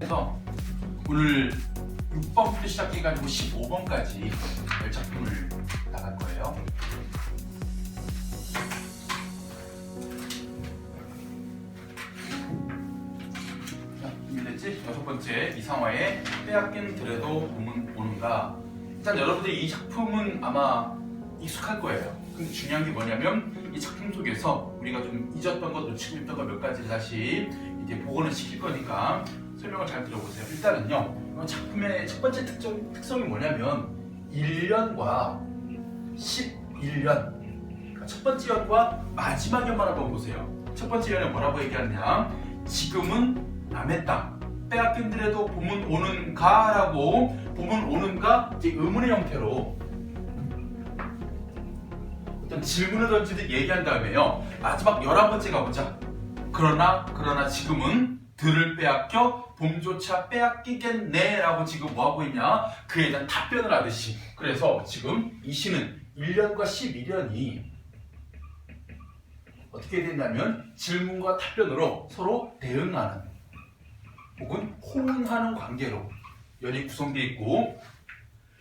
그래서 오늘 6번부터 시작해가지고 15번까지 10작품을 나갈 거예요. 자, 준비됐지? 6번째 이상화의 빼앗긴 드레도 봄은 오는가. 일단 여러분들이 이 작품은 아마 익숙할 거예요. 근데 중요한 게 뭐냐면 이 작품 속에서 우리가 좀 잊었던 것, 놓치고 있던 것 몇 가지를 다시 이제 복원을 시킬 거니까 설명을 잘 들어보세요. 일단은요, 작품의 첫 번째 특성이 뭐냐면 1년과 11년, 그러니까 첫 번째 연과 마지막 연만 한번 보세요. 첫 번째 연에 뭐라고 얘기하느냐, 지금은 남의 땅 빼앗긴 드레도 봄은 오는가 라고, 봄은 오는가 이제 의문의 형태로 어떤 질문을 던지듯 얘기한 다음에요, 마지막 11번째 가보자. 그러나 지금은 들을 빼앗겨 봄조차 빼앗기겠네 라고 지금 뭐하고 있냐, 그에 대한 답변을 하듯이. 그래서 지금 이 시는 1년과 11년이 어떻게 된다면 질문과 답변으로 서로 대응하는 혹은 호응하는 관계로 연이 구성되어 있고,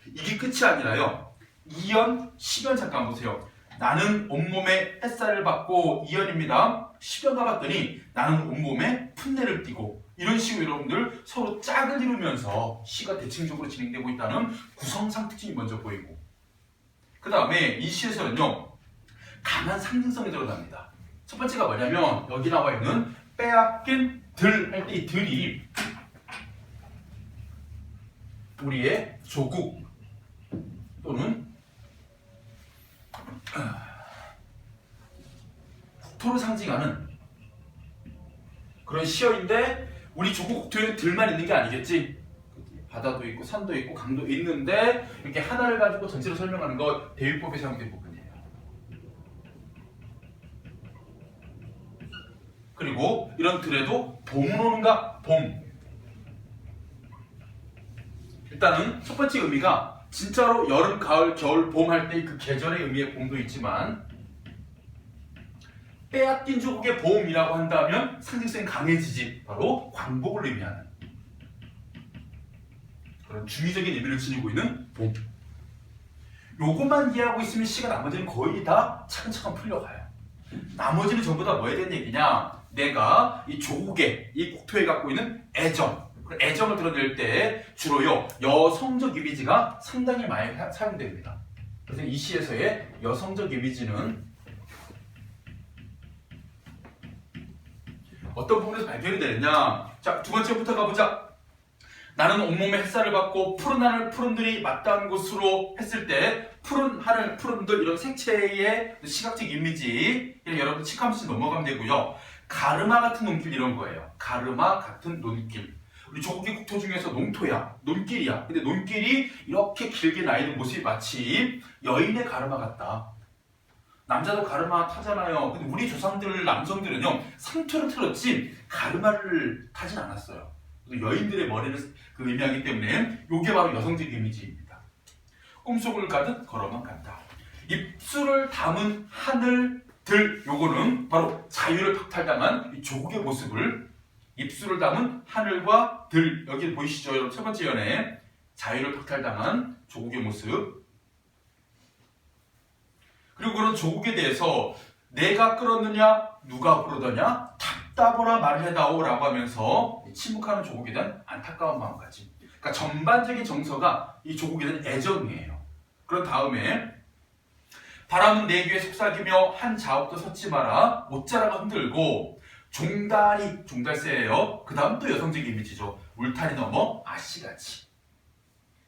이게 끝이 아니라요, 2연, 10연 잠깐 보세요. 나는 온몸에 햇살을 받고 2연입니다. 10연 가봤더니 나는 온몸에 풋내를 띠고, 이런 식으로 여러분들 서로 짝을 이루면서 시가 대칭적으로 진행되고 있다는 구성상 특징이 먼저 보이고, 그 다음에 이 시에서는요, 강한 상징성이 들어갑니다. 첫 번째가 뭐냐면 여기 나와 있는 빼앗긴 들 할 때 이 들이 우리의 조국 또는 국토를 상징하는 그런 시어인데, 우리 조국 국토에는 들만 있는 게 아니겠지. 바다도 있고 산도 있고 강도 있는데 이렇게 하나를 가지고 전체를 설명하는 거 대위법에 사용된 부분이에요. 그리고 이런 들에도 봄은 오는가? 봄. 일단은 첫 번째 의미가 진짜로 여름, 가을, 겨울, 봄 할 때 그 계절의 의미의 봄도 있지만, 빼앗긴 조국의 봄이라고 한다면 상징성이 강해지지. 바로 광복을 의미하는 그런 중의적인 의미를 지니고 있는 봄. 요것만 이해하고 있으면 시가 나머지는 거의 다 차근차근 풀려가요. 나머지는 전부 다 뭐에 대한 얘기냐, 내가 이 조국에, 이 국토에 갖고 있는 애정, 애정을 드러낼 때 주로요 여성적 이미지가 상당히 많이 사용됩니다. 그래서 이 시에서의 여성적 이미지는 어떤 부분에서 발견이 되느냐. 자, 두 번째부터 가보자. 나는 온몸에 햇살을 받고 푸른 하늘 푸른 들이 맞닿은 곳으로 했을 때, 푸른 하늘 푸른 들, 이런 색채의 시각적 이미지 여러분 칙하면서 넘어가면 되고요. 가르마 같은 논길, 이런 거예요. 가르마 같은 논길. 우리 조국의 국토 중에서 농토야, 논길이야. 근데 논길이 이렇게 길게 나 있는 모습이 마치 여인의 가르마 같다. 남자도 가르마 타잖아요. 근데 우리 조상들 남성들은요, 상투를 틀었지 가르마를 타진 않았어요. 여인들의 머리를 의미하기 때문에 이게 바로 여성적 이미지입니다. 꿈속을 가듯 걸어만 간다. 입술을 담은 하늘 들, 요거는 바로 자유를 박탈당한 이 조국의 모습을, 입술을 담은 하늘과 들, 여기 보이시죠? 여러분 첫 번째 연에 자유를 박탈당한 조국의 모습. 그리고 그런 조국에 대해서 내가 끌었느냐 누가 부르더냐 답답하라 말을 해다오 라고 하면서 침묵하는 조국에 대한 안타까운 마음까지. 그러니까 전반적인 정서가 이 조국에 대한 애정이에요. 그런 다음에 바람은 내 귀에 속삭이며 한 자욱도 섰지 마라, 못자라가 흔들고, 종달이, 종달새예요. 그 다음 또 여성적 이미지죠. 울타리 넘어 아씨같이.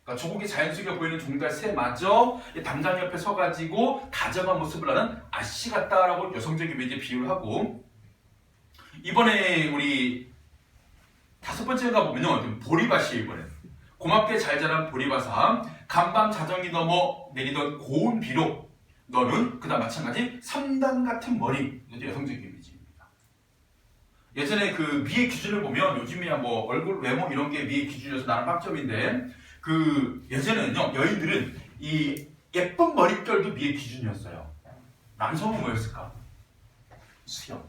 그러니까 조국의 자연 속에 보이는 종달새마저 담장 옆에 서가지고 다정한 모습을 하는 아씨 같다라고 여성적 이미지에 비유를 하고, 이번에 우리 다섯 번째가 보면요, 보리밭이에요. 이번에 고맙게 잘 자란 보리밭아, 간밤 자정이 넘어 내리던 고운 비로 너는 그다음 마찬가지 3단 같은 머리. 여성적 이미지입니다. 예전에 그 미의 기준을 보면, 요즘이야 뭐 얼굴 외모 이런 게 미의 기준이어서 나는 빵점인데, 그 예전에는요 여인들은 이 예쁜 머릿결도 미의 기준이었어요. 남성은 뭐였을까? 수염.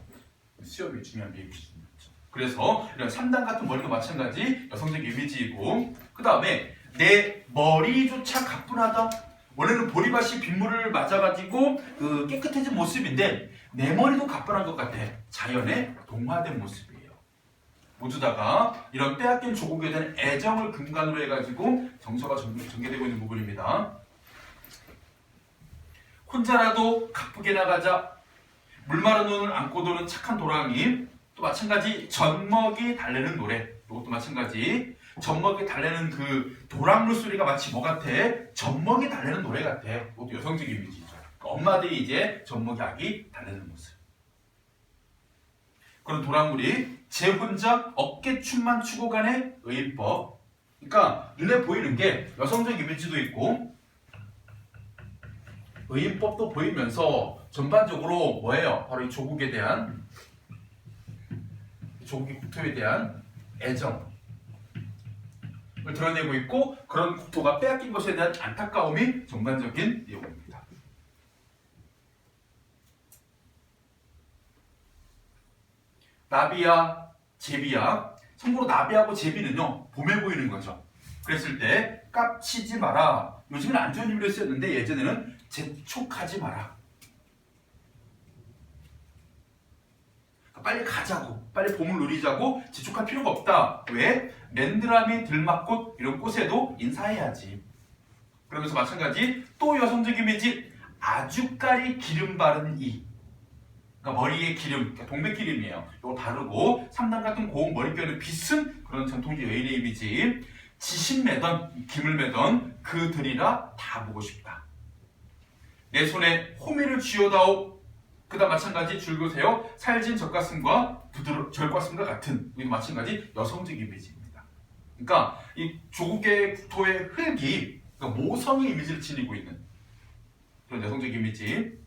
수염이 중요한 미의 기준이었죠. 그래서 이런 3단 같은 머리도 마찬가지 여성적 이미지이고, 그 다음에 내 머리조차 가뿐하다. 원래는 보리밭이 빗물을 맞아가지고 그 깨끗해진 모습인데 내 머리도 가뿐한 것 같아. 자연의 동화된 모습이에요. 모두 다가 이런 빼앗긴 조국에 대한 애정을 근간으로 해가지고 정서가 전개되고 있는 부분입니다. 혼자라도 가쁘게 나가자. 물 마른 눈을 안고 도는 착한 도랑이. 또 마찬가지 젖먹이 달래는 노래. 이것도 마찬가지. 젖먹이 달래는 그 도랑물 소리가 마치 뭐 같아? 젖먹이 달래는 노래 같아. 이것도 여성적 이미지죠. 그러니까 엄마들이 이제 젖먹이 아기 달래는 모습. 그런 도랑물이 제 혼자 어깨춤만 추고 가네 의인법. 그러니까 눈에 보이는 게 여성적 이미지도 있고 의인법도 보이면서 전반적으로 뭐예요? 바로 이 조국에 대한, 조국의 국토에 대한 애정을 드러내고 있고, 그런 국토가 빼앗긴 것에 대한 안타까움이 전반적인 내용입니다. 나비야, 제비야. 참고로 나비하고 제비는요, 봄에 보이는 거죠. 그랬을 때 깝치지 마라. 요즘은 안 좋은 의미로 쓰였는데 예전에는 재촉하지 마라. 빨리 가자고, 빨리 봄을 누리자고 재촉할 필요가 없다. 왜? 맨드라미, 들막꽃 이런 꽃에도 인사해야지. 그러면서 마찬가지 또 여성적 이미지, 아주까리 기름 바른 이. 그러니까 머리에 기름, 그러니까 동백기름이에요. 이거 바르고 3단 같은 고운 머릿결을 빗은 그런 전통적 여인의 이미지. 지신 매던, 김을 매던 그들이라 다 보고 싶다. 내 손에 호미를 쥐어다오. 그 다음 마찬가지 줄그세요. 살진 젖가슴과 절가슴과 같은, 이거 마찬가지 여성적 이미지입니다. 그러니까 이 조국의 국토의 흙이 그러니까 모성의 이미지를 지니고 있는 그런 여성적 이미지.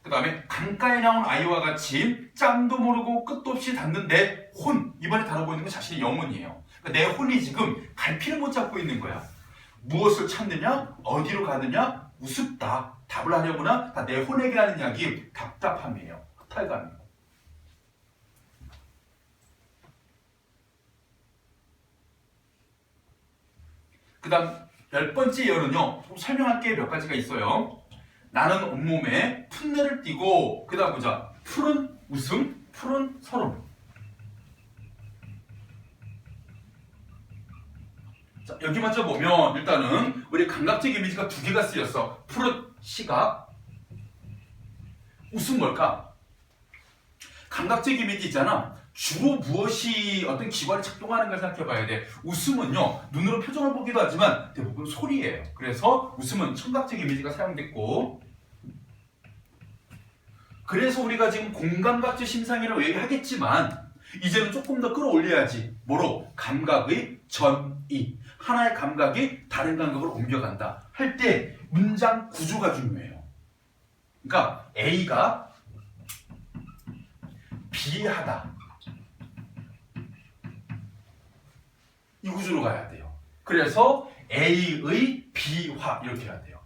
그 다음에 강가에 나온 아이와 같이 짬도 모르고 끝도 없이 닿는데 혼. 이번에 다루고 있는 건 자신의 영혼이에요. 그러니까 내 혼이 지금 갈피를 못 잡고 있는 거야. 무엇을 찾느냐? 어디로 가느냐? 우습다. 답을 하려구나? 다 내 혼에게 하는 이야기. 답답함이에요. 허탈감이에요. 그 다음 10번째 예언은요, 좀 설명할 게 몇 가지가 있어요. 나는 온몸에 풋내를 띠고, 그 다음 보자. 푸른 웃음, 푸른 서름. 자, 여기 먼저 보면 일단은 우리 감각적 이미지가 두 개가 쓰였어. 푸른 시각, 웃음 뭘까? 감각적 이미지 있잖아. 주로 무엇이 어떤 기관이 작동하는 걸 생각해 봐야 돼. 웃음은요, 눈으로 표정을 보기도 하지만 대부분 소리예요. 그래서 웃음은 청각적 이미지가 사용됐고, 그래서 우리가 지금 공감각적 심상이라고 얘기하겠지만 이제는 조금 더 끌어올려야지. 뭐로? 감각의 전이. 하나의 감각이 다른 감각으로 옮겨간다 할 때 문장 구조가 중요해요. 그러니까 A가 비하다, 이 구조로 가야 돼요. 그래서 A의 비화 이렇게 해야 돼요.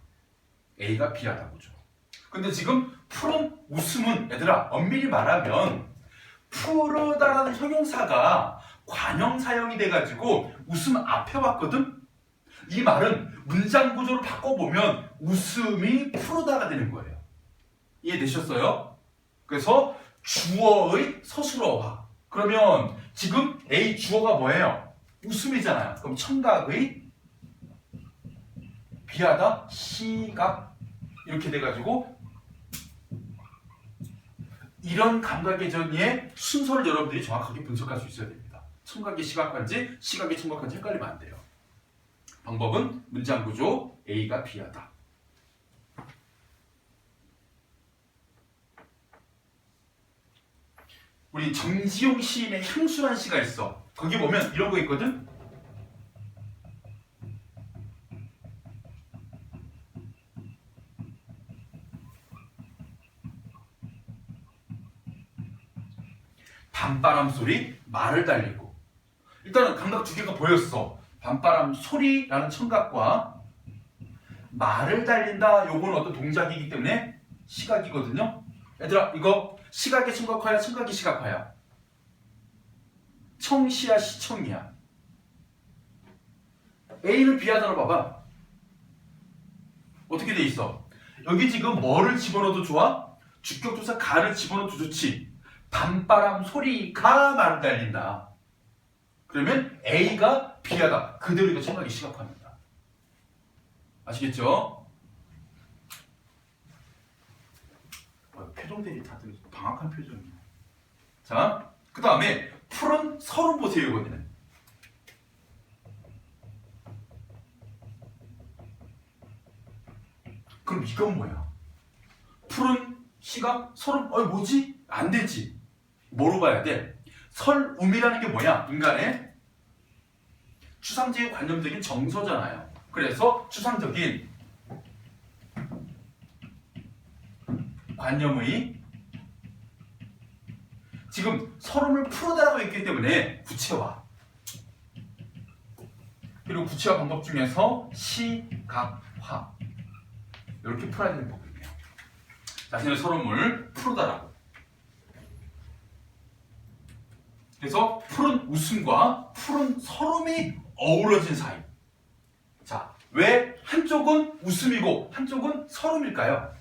A가 비하다 구조. 근데 지금 푸른 웃음은 얘들아 엄밀히 말하면 푸르다라는 형용사가 관형 사용이 돼가지고 웃음 앞에 왔거든? 이 말은 문장 구조를 바꿔보면 웃음이 푸르다가 되는 거예요. 이해되셨어요? 그래서 주어의 서술어화. 그러면 지금 A 주어가 뭐예요? 웃음이잖아요. 그럼 청각의 비하다, 시각 이렇게 돼가지고 이런 감각의 전이의 순서를 여러분들이 정확하게 분석할 수 있어야 됩니다. 청각이 시각한지 시각이 청각한지 헷갈리면 안 돼요. 방법은 문장 구조 A가 B하다. 우리 정지용 시인의 향수란 시가 있어. 거기 보면 이런 거 있거든. 밤바람 소리, 말을 달리고. 일단은 감각 두 개가 보였어. 밤바람 소리라는 청각과 말을 달린다. 요건 어떤 동작이기 때문에 시각이거든요. 얘들아 이거 시각의 청각화야, 청각의 시각화야? 청시야, 시청이야? A는 B하잖아. 봐봐. 어떻게 돼 있어? 여기 지금 뭐를 집어넣어도 좋아? 주격조사 가를 집어넣어도 좋지. 밤바람 소리가 말을 달린다. 그러면 A가 B하다. 그대로 이거 청각의 시각화입니다. 아시겠죠? 표정들이 다들 방학한 표정이야. 자, 그 다음에 푸른 서름 보세요. 이거는 그럼 이건 뭐야? 푸른 시각 서름 뭐지? 안 되지. 뭐로 봐야 돼? 설움이라는 게 뭐야? 인간의 추상적인 관념적인 정서잖아요. 그래서 추상적인 관념의 지금 서름을 풀어달라고 했기 때문에 구체화, 그리고 구체화 방법 중에서 시각화 이렇게 풀어야 되는 법이에요. 자신의 서름을 풀어달라고. 그래서 푸른 웃음과 푸른 서름이 어우러진 사이. 자, 왜 한쪽은 웃음이고 한쪽은 서름일까요?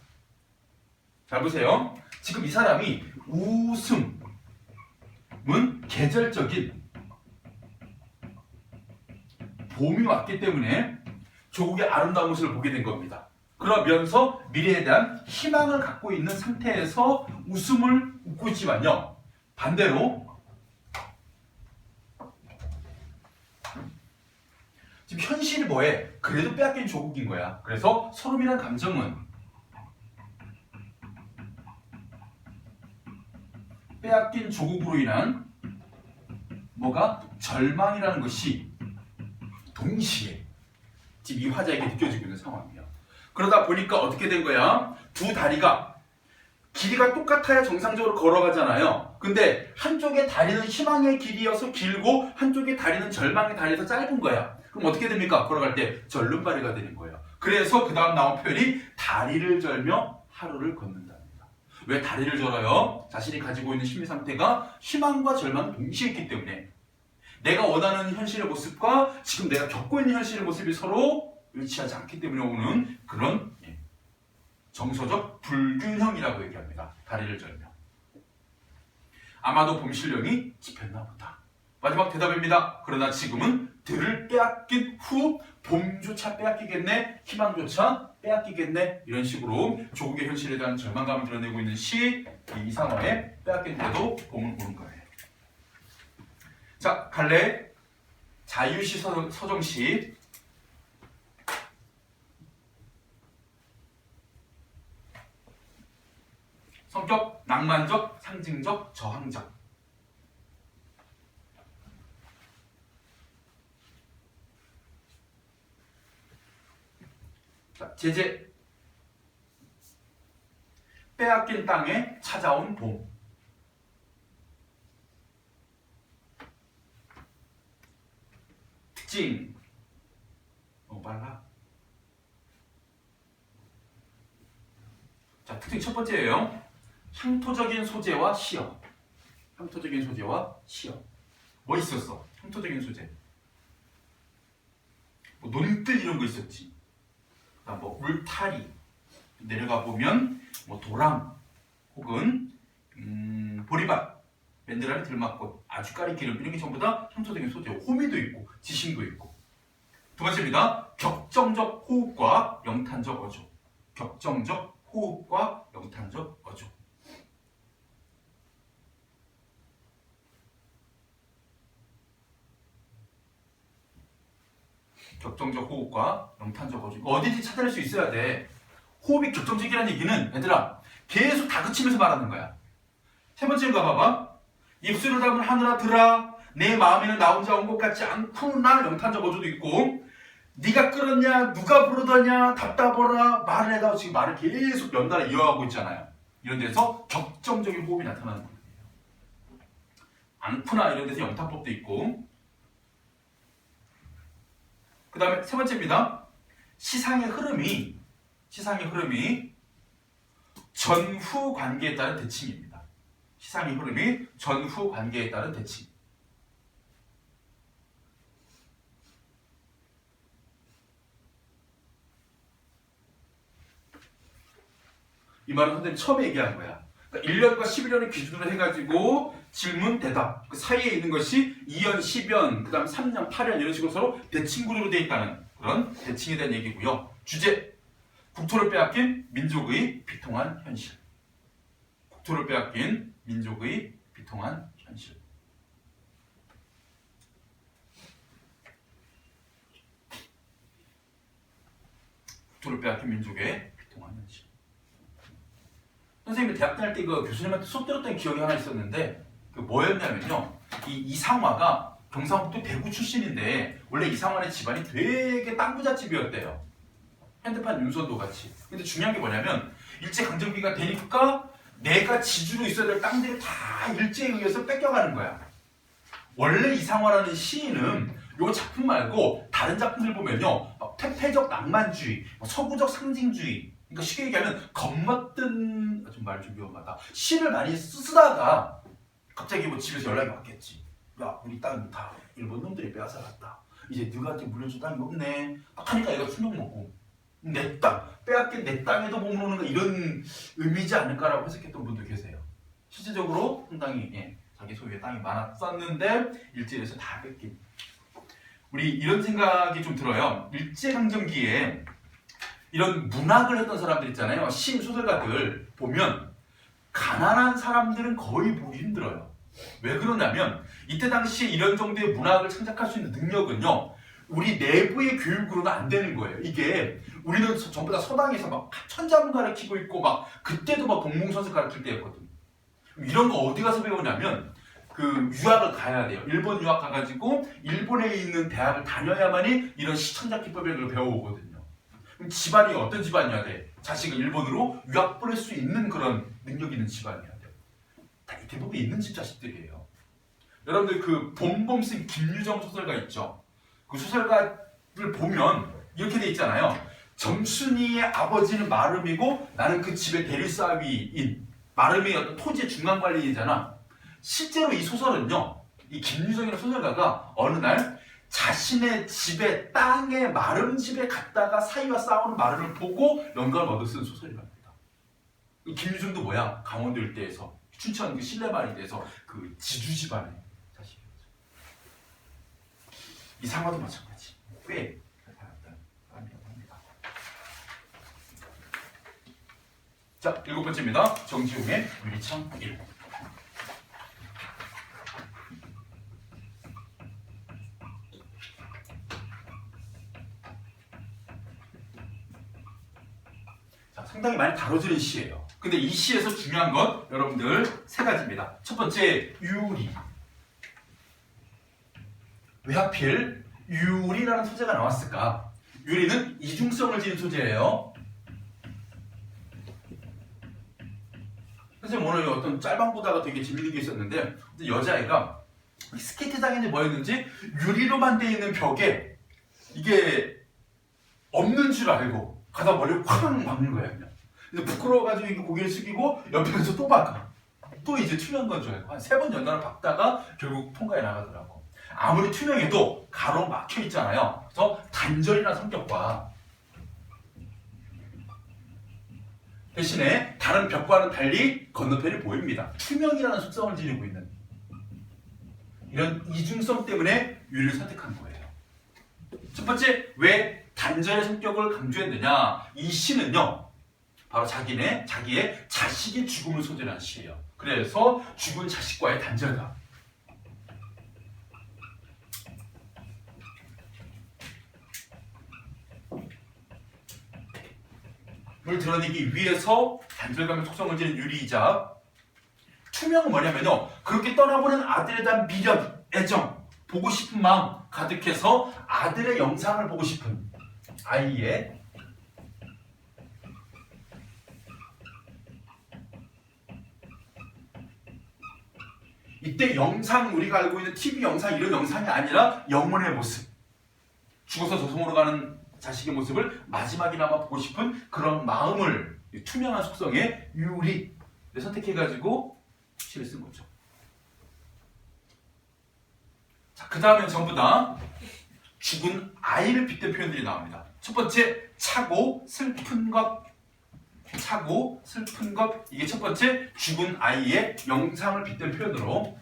잘 보세요. 지금 이 사람이 웃음은 계절적인 봄이 왔기 때문에 조국의 아름다운 모습을 보게 된 겁니다. 그러면서 미래에 대한 희망을 갖고 있는 상태에서 웃음을 웃고 있지만요. 반대로 지금 현실이 뭐해? 그래도 빼앗긴 조국인 거야. 그래서 서름이라는 감정은 빼앗긴 조국으로 인한 뭐가? 절망이라는 것이 동시에 지금 이 화자에게 느껴지고 있는 상황이에요. 그러다 보니까 어떻게 된 거야? 두 다리가 길이가 똑같아야 정상적으로 걸어가잖아요. 근데 한쪽의 다리는 희망의 길이어서 길고 한쪽의 다리는 절망의 다리에서 짧은 거야. 그럼 어떻게 됩니까? 걸어갈 때 절름발이가 되는 거예요. 그래서 그 다음 나온 표현이 다리를 절며 하루를 걷는답니다. 왜 다리를 절어요? 자신이 가지고 있는 심리 상태가 희망과 절망이 동시에 있기 때문에 내가 원하는 현실의 모습과 지금 내가 겪고 있는 현실의 모습이 서로 일치하지 않기 때문에 오는 그런 정서적 불균형이라고 얘기합니다. 다리를 절며. 아마도 봄신령이 짚였나 보다. 마지막 대답입니다. 그러나 지금은 들을 빼앗긴 후 봄조차 빼앗기겠네, 희망조차 빼앗기겠네, 이런 식으로 조국의 현실에 대한 절망감을 드러내고 있는 시 이상화의 빼앗긴데도 봄을 보는 거예요. 자, 갈래 자유시 서정시. 성격 낭만적, 상징적, 저항적. 자, 제재. 빼앗긴 땅에 찾아온 봄. 특징. 너무 빨라. 자, 특징 첫 번째예요. 향토적인 소재와 시어. 향토적인 소재와 시어. 뭐 있었어? 향토적인 소재. 뭐 논뜰 이런 거 있었지. 그다음 뭐 울타리. 내려가 보면 뭐 도랑 혹은 보리밭, 맨드라미 들막꽃, 아주까리 기름 이런 게 전부 다 향토적인 소재. 호미도 있고 지심도 있고. 두 번째입니다. 격정적 호흡과 영탄적 어조. 격정적 호흡과 영탄적 어조. 격정적 호흡과 영탄적 어조. 어디든지 찾아낼 수 있어야 돼. 호흡이 격정적이라는 얘기는 얘들아 계속 다그치면서 말하는 거야. 세 번째는 봐봐. 입술을 담은 하늘아 내 마음에는 나 혼자 온 것 같지 않구나. 영탄적 어조도 있고 네가 끌었냐 누가 부르더냐 답답하라 말을 해다. 지금 말을 계속 연달아 이어가고 있잖아요. 이런 데서 격정적인 호흡이 나타나는 거예요. 않구나 이런 데서 영탄법도 있고. 그 다음에 세 번째입니다. 시상의 흐름이 전후 관계에 따른 대칭입니다. 시상의 흐름이 전후 관계에 따른 대칭. 이 말은 선생님이 처음에 얘기한 거야. 그러니까 1년과 11년을 기준으로 해가지고 질문, 대답 그 사이에 있는 것이 2년, 10년, 그 다음 3년, 8년 이런 식으로 서로 대칭구조로 되어 있다는 그런 대칭에 대한 얘기고요. 주제, 국토를 빼앗긴 민족의 비통한 현실. 국토를 빼앗긴 민족의 비통한 현실. 국토를 빼앗긴 민족의 비통한 현실. 선생님이 대학 다닐 때 그 교수님한테 수업 들었던 기억이 하나 있었는데 그 뭐였냐면요. 이 이상화가 경상북도 대구 출신인데 원래 이상화의 집안이 되게 땅부잣집이었대요. 현대판 윤선도 같이. 근데 중요한 게 뭐냐면 일제강점기가 되니까 내가 지주로 있어야 될 땅들이 다 일제에 의해서 뺏겨가는 거야. 원래 이상화라는 시인은 요 작품 말고 다른 작품들 보면요. 퇴폐적 낭만주의, 서구적 상징주의, 그러니까 쉽게 얘기하면 겁먹든 좀 말 좀 위험하다. 시를 많이 쓰다가 갑자기 뭐 집에서 연락이 왔겠지. 야, 우리 땅 다 일본 놈들이 빼앗아갔다. 이제 너한테 물려줄 땅이 없네. 딱 하니까 얘가 충격 먹고 내 땅, 빼앗긴 내 땅에도 머무르는 거 이런 의미지 않을까라고 해석했던 분도 계세요. 실질적으로 상당히 자기 소유의 땅이 많았었는데 일제에서 다 뺏긴. 우리 이런 생각이 좀 들어요. 일제강점기에 이런 문학을 했던 사람들 있잖아요. 시, 소설가들 보면 가난한 사람들은 거의 보기 힘들어요. 왜 그러냐면 이때 당시에 이런 정도의 문학을 창작할 수 있는 능력은요. 우리 내부의 교육으로는 안 되는 거예요. 이게 우리는 전부 다 서당에서 막 천자문 가르치고 있고 막 그때도 막 동몽선수 가르칠 때였거든. 이런 거 어디 가서 배우냐면 그 유학을 가야 돼요. 일본 유학 가가지고 일본에 있는 대학을 다녀야만이 이런 시천작 기법을 배워오거든요. 그럼 집안이 어떤 집안이어야 돼? 자식을 일본으로 유학 보낼 수 있는 그런 능력 있는 집안이어야 돼. 다 대부분 있는 집 자식들이에요. 여러분들 그 봄봄 쓴 김유정 소설가 있죠? 그 소설가를 보면 이렇게 돼 있잖아요. 정순이의 아버지는 마름이고 나는 그 집의 대리사위인 마름의 어떤 토지의 중간관리인이잖아. 실제로 이 소설은요. 이 김유정이라는 소설가가 어느 날 자신의 집에 땅에 마름 집에 갔다가 사위와 싸우는 마름을 보고 영감을 얻어 쓴 소설이랍니다. 김유정도 뭐야? 강원도 일대에서 춘천 그 신라마을에 대해서 그 지주 집안의 자식이었죠. 이상화도 마찬가지. 꽤 살아났다는 사람이라고 합니다. 자, 7번째입니다. 정지용의 유리창 1. 상당히 많이 다뤄지는 시예요. 근데 이 시에서 중요한 건 여러분들 3가지입니다. 첫 번째, 유리. 왜 하필 유리라는 소재가 나왔을까? 유리는 이중성을 지닌 소재예요. 선생님 오늘 어떤 짤방 보다가 되게 재밌는 게 있었는데 여자애가 스케이트장인지 뭐였는지 유리로만 돼 있는 벽에 이게 없는 줄 알고 가다 머리를 쾅 박는 거야 그냥. 근데 부끄러워가지고 이게 고개를 숙이고 옆에서 또 박아. 또 이제 투명한 건 줄 알고 한 3번 연달아 박다가 결국 통과해 나가더라고. 아무리 투명해도 가로 막혀 있잖아요. 그래서 단절이라는 성격과 대신에 다른 벽과는 달리 건너편이 보입니다. 투명이라는 속성을 지니고 있는 이런 이중성 때문에 유리를 선택한 거예요. 첫 번째, 왜 단절의 성격을 강조했느냐? 이 시는요, 바로 자기의 자식의 죽음을 소재로 한 시예요. 그래서 죽은 자식과의 단절감. 을 드러내기 위해서 단절감의 속성을 지닌 유리이자 투명은 뭐냐면요, 그렇게 떠나보는 아들에 대한 미련, 애정, 보고 싶은 마음 가득해서 아들의 영상을 보고 싶은 아이의 이때 영상, 우리가 알고 있는 TV 영상 이런 영상이 아니라 영혼의 모습, 죽어서 저승으로 가는 자식의 모습을 마지막이나마 보고 싶은 그런 마음을 투명한 속성의 유리 선택해가지고 시를 쓴 거죠. 자, 그 다음엔 전부 다 죽은 아이를 빗댄 표현들이 나옵니다. 첫 번째, 차고 슬픈 것. 차고 슬픈 것. 이게 첫 번째 죽은 아이의 영상을 빗댄 표현으로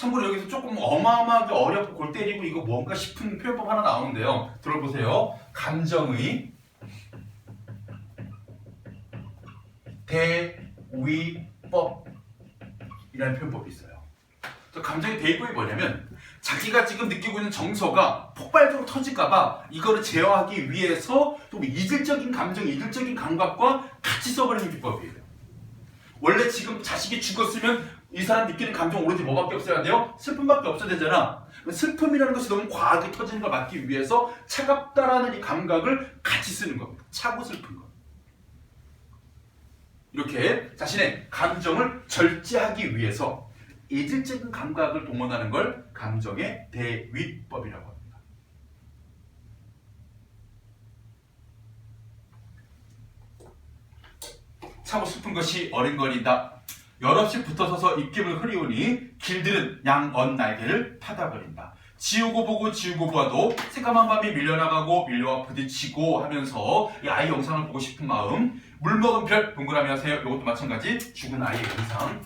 참고로 여기서 조금 어마어마하게 어렵고 골 때리고 이거 뭔가 싶은 표현법 하나 나오는데요. 들어보세요. 감정의 대위법이라는 표현법이 있어요. 감정의 대위법이 뭐냐면 자기가 지금 느끼고 있는 정서가 폭발적으로 터질까봐 이거를 제어하기 위해서 좀 이질적인 감정, 이질적인 감각과 같이 써버리는 기법이에요. 원래 지금 자식이 죽었으면 이 사람 느끼는 감정 오로지 뭐밖에 없어야 돼요? 슬픔밖에 없어야 되잖아. 슬픔이라는 것이 너무 과하게 터지는 걸 막기 위해서 차갑다라는 이 감각을 같이 쓰는 겁니다. 차고 슬픈 것. 이렇게 자신의 감정을 절제하기 위해서 이질적인 감각을 동원하는 걸 감정의 대위법이라고 합니다. 차고 슬픈 것이 어린거리다. 여럿이 붙어서서 입김을 흐리우니 길들은 양언 날개를 타다버린다. 지우고 보고 지우고 보아도 새까만 밤이 밀려나가고 밀려와 부딪히고 하면서 이 아이 영상을 보고 싶은 마음. 물 먹은 별 동그라미 하세요. 이것도 마찬가지 죽은 아이의 영상.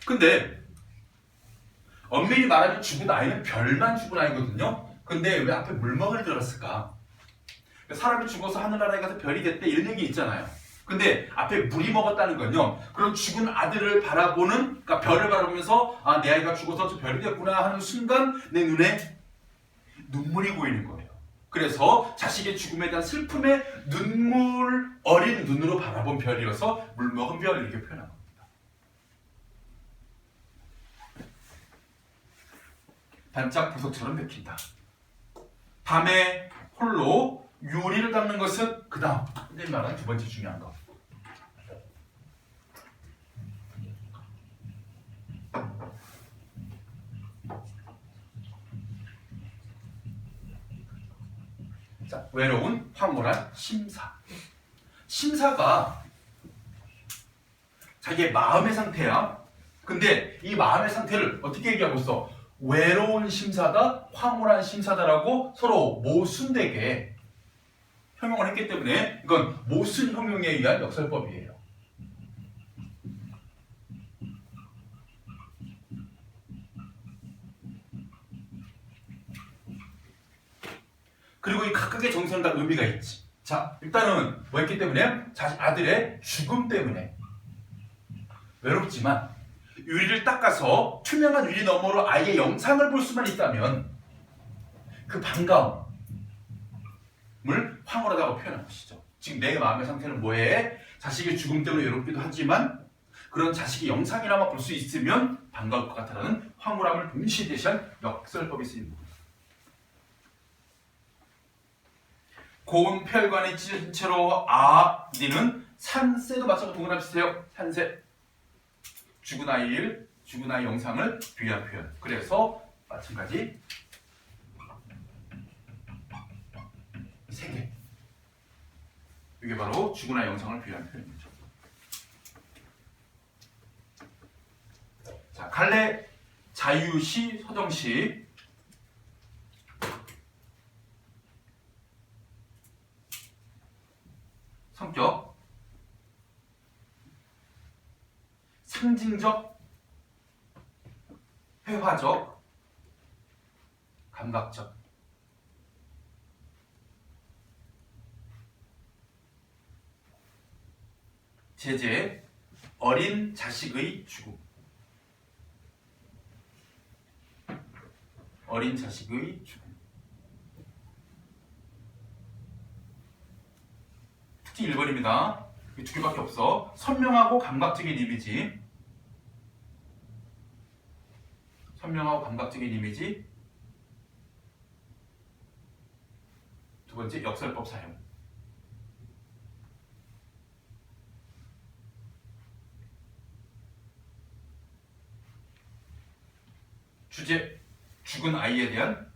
근데 엄밀히 말하면 죽은 아이는 별만 죽은 아이거든요. 근데 왜 앞에 물먹을 들었을까? 사람이 죽어서 하늘나라에 가서 별이 됐대 이런 얘기 있잖아요. 근데 앞에 물이 먹었다는 건요. 그런 죽은 아들을 바라보는, 그러니까 별을 바라보면서 아, 내 아이가 죽어서 저 별이 됐구나 하는 순간 내 눈에 눈물이 보이는 거예요. 그래서 자식의 죽음에 대한 슬픔에 눈물 어린 눈으로 바라본 별이어서 물먹은 별 이렇게 표현한 겁니다. 반짝 보석처럼 맥힌다. 밤에 홀로 유리를 닦는 것은 그 다음 흔히 말하는 두 번째 중요한 것. 자, 외로운 황홀한 심사. 심사가 자기의 마음의 상태야. 근데 이 마음의 상태를 어떻게 얘기하고 있어? 외로운 심사다, 황홀한 심사다라고 서로 모순되게 형용을 했기 때문에 이건 모순 형용에 의한 역설법이에요. 그리고 이 각각의 정서는 다 의미가 있지. 자, 일단은 뭐 했기 때문에? 자신 아들의 죽음 때문에 외롭지만 유리를 닦아서 투명한 유리 너머로 아이의 영상을 볼 수만 있다면 그 반가움을 황홀하다고 표현한 것이죠. 지금 내 마음의 상태는 뭐해? 자식의 죽음 때문에 외롭기도 하지만 그런 자식의 영상이나마 볼 수 있으면 반가울 것 같다는 황홀함을 동시에 제시한 역설법이 쓰인 겁니다. 고운 펼관이 찢어진 채로 니는 산새도 맞춰서 동그라미 치세요. 산새. 죽은 아이 영상을 비유한 표현. 그래서 마찬가지 세 개. 이게 바로 죽은 아이 영상을 비유한 표현이죠. 자, 갈래 자유시 서정시. 성격 상징적, 회화적, 감각적. 제재 어린 자식의 죽음. 어린 자식의 죽음. 특징 1번입니다. 두 개밖에 없어. 선명하고 감각적인 이미지. 선명하고 감각적인 이미지. 두 번째, 역설법 사용. 주제, 죽은 아이에 대한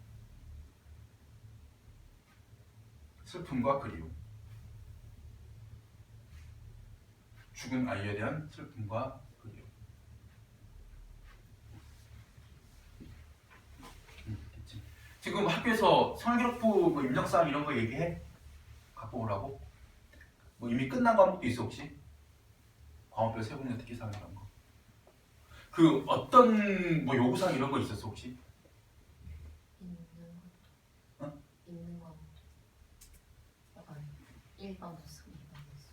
슬픔과 그리움. 죽은 아이에 대한 슬픔과 그리움. 지금 학교에서 생활기록부 뭐 입력사항 이런 거 얘기해? 갖고 오라고? 뭐 이미 끝난 과목도 있어 혹시? 과목별 세분의 특기사항 이런 거. 그 어떤 뭐 요구사항 이런 거 있었어 혹시? 있는 거. 약간 1번 부스, 2번 부스.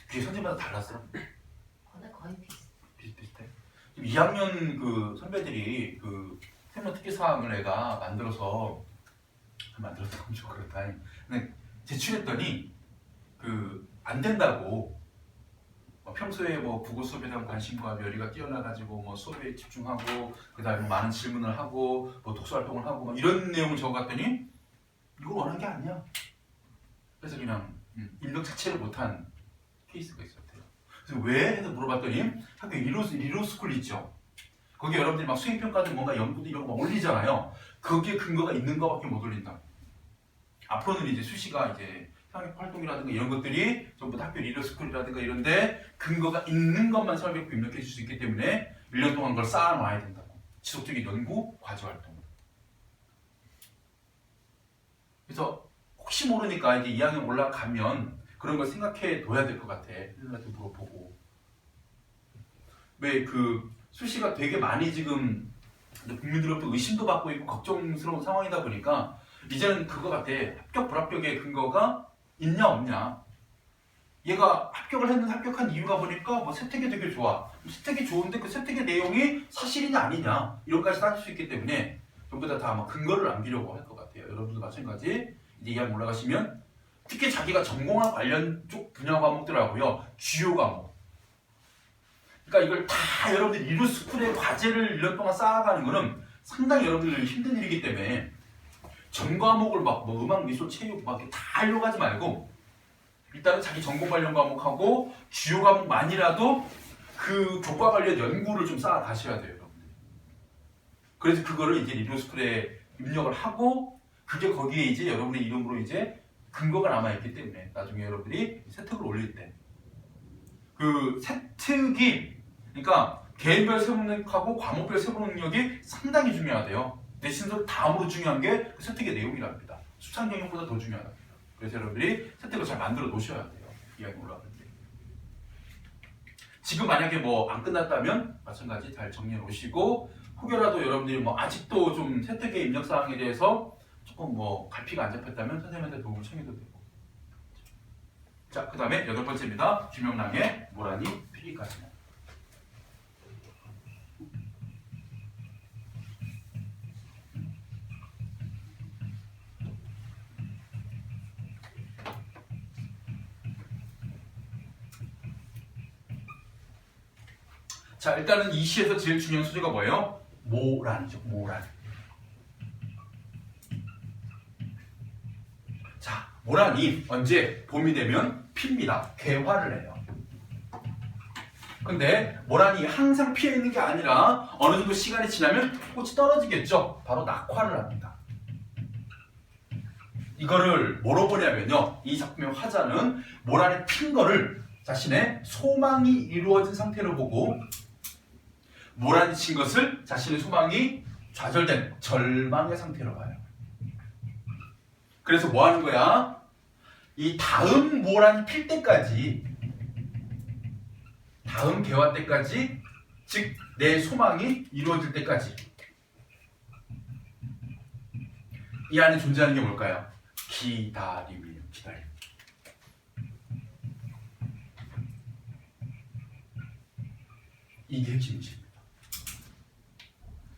그게 선생님마다 달랐어? 거의 비슷비슷해. 2학년 그 선배들이 그 세분 특기사항을 내가 만들어서 좀 그렇다. 근데 제출했더니 그 안 된다고. 평소에 뭐 국어 수업에 대한 관심과 열의가 뛰어나가지고 뭐 수업에 집중하고 그다음에 많은 질문을 하고 뭐 독서 활동을 하고 뭐 이런 내용을 적어갔더니 이걸 원한 게 아니야. 그래서 그냥 입력 자체를 못한 케이스가 있었대요. 그래서 왜? 해서 물어봤더니 학교 리로스쿨 있죠. 거기 여러분들이 막 수행평가들 뭔가 연구도 이런 거 막 올리잖아요. 거기에 근거가 있는 거밖에 못 올린다. 앞으로는 이제 수시가 이제 상업 활동이라든가 이런 것들이 전부 다 학교 리더스쿨이라든가 이런데 근거가 있는 것만 설계고 입력해 줄 수 있기 때문에 1년 동안 그걸 쌓아놔야 된다고. 지속적인 연구, 과제 활동. 그래서 혹시 모르니까 이제 2학년 올라가면 그런 걸 생각해 둬야 될 것 같아. 선생님한테 물어보고. 왜 그 수시가 되게 많이 지금 국민들로부터 의심도 받고 있고 걱정스러운 상황이다 보니까 이제는 그거 같아. 합격 불합격의 근거가 있냐 없냐. 얘가 합격을 했는데 합격한 이유가 보니까 뭐 세특이 되게 좋아. 세특이 좋은데 그 세특의 내용이 사실이냐 아니냐 이런 까지 따질 수 있기 때문에 전부 다 아마 근거를 남기려고 할 것 같아요. 여러분도 마찬가지. 이제 2학년 올라가시면 특히 자기가 전공과 관련 쪽 분야 과목들하고요. 주요 과목. 그러니까 이걸 다 여러분들 리로스쿨의 과제를 1년 동안 쌓아가는 거는 상당히 여러분들 힘든 일이기 때문에 전 과목을 막 뭐 음악, 미술, 체육 막 이렇게 다 하려고 하지 말고 일단은 자기 전공 관련 과목하고 주요 과목만이라도 그 교과 관련 연구를 좀 쌓아 가셔야 돼요, 여러분들. 그래서 그거를 이제 리로스쿨에 입력을 하고 그게 거기에 이제 여러분의 이름으로 이제 근거가 남아 있기 때문에 나중에 여러분들이 세특을 올릴 때 그 세특이 그러니까 개인별 세분 능력하고 과목별 세분 능력이 상당히 중요하대요. 내신도 다음으로 중요한 게 그 세특의 내용이랍니다. 수창 경영보다 더 중요하답니다. 그래서 여러분들이 세특을 잘 만들어 놓으셔야 돼요. 이야기 올라갈 때. 지금 만약에 뭐 안 끝났다면 마찬가지 잘 정리해 놓으시고 혹여라도 여러분들이 뭐 아직도 좀 세특의 입력 사항에 대해서 조금 뭐 갈피가 안 잡혔다면 선생님한테 도움을 청해도 되고. 자, 그 다음에 8번째입니다. 김영랑의 모란이 필기까지. 자, 일단은 이 시에서 제일 중요한 소재가 뭐예요? 모란이죠. 모란. 자, 모란이 언제 봄이 되면 핍니다. 개화를 해요. 근데 모란이 항상 피어 있는 게 아니라 어느 정도 시간이 지나면 꽃이 떨어지겠죠. 바로 낙화를 합니다. 이거를 뭐로 보냐면요. 이 작품의 화자는 모란이 핀 거를 자신의 소망이 이루어진 상태로 보고 모란이 친 것을 자신의 소망이 좌절된 절망의 상태로 봐요. 그래서 뭐 하는 거야? 이 다음 모란이 필 때까지, 다음 개화 때까지, 즉 내 소망이 이루어질 때까지 이 안에 존재하는 게 뭘까요? 기다림이에요. 기다림. 이게 핵심이십니다.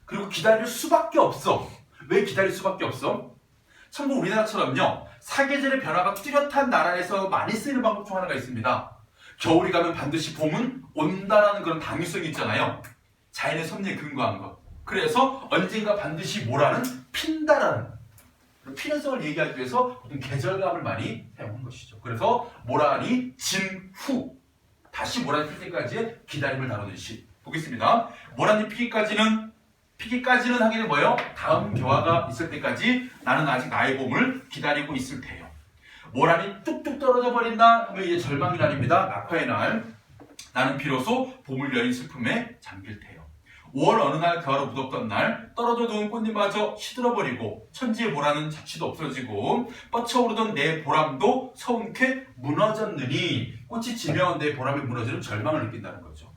그리고 기다릴 수밖에 없어. 왜 기다릴 수밖에 없어? 참고로 우리나라처럼요. 사계절의 변화가 뚜렷한 나라에서 많이 쓰이는 방법 중 하나가 있습니다. 겨울이 가면 반드시 봄은 온다라는 그런 당위성이 있잖아요. 자연의 섭리에 근거한 것. 그래서 언젠가 반드시 뭐라는 핀다라는 필연성을 얘기하기 위해서 어떤 계절감을 많이 사용한 것이죠. 그래서 모란이 진후 다시 모란이 필 때까지의 기다림을 다루는 시 보겠습니다. 모란이 피기까지는 하기는 뭐예요? 다음 교화가 있을 때까지 나는 아직 나의 봄을 기다리고 있을 테요. 모란이 뚝뚝 떨어져 버린다 하면 이제 절망의 날입니다. 낙화의 날. 나는 비로소 봄을 여인 슬픔에 잠길 테요. 5월 어느 날 가을로 무덥던 날 떨어져 누운 꽃잎마저 시들어버리고 천지의 보라는 자취도 없어지고 뻗쳐오르던 내 보람도 서운케 무너졌느니 꽃이 지면 내 보람이 무너지는 절망을 느낀다는 거죠.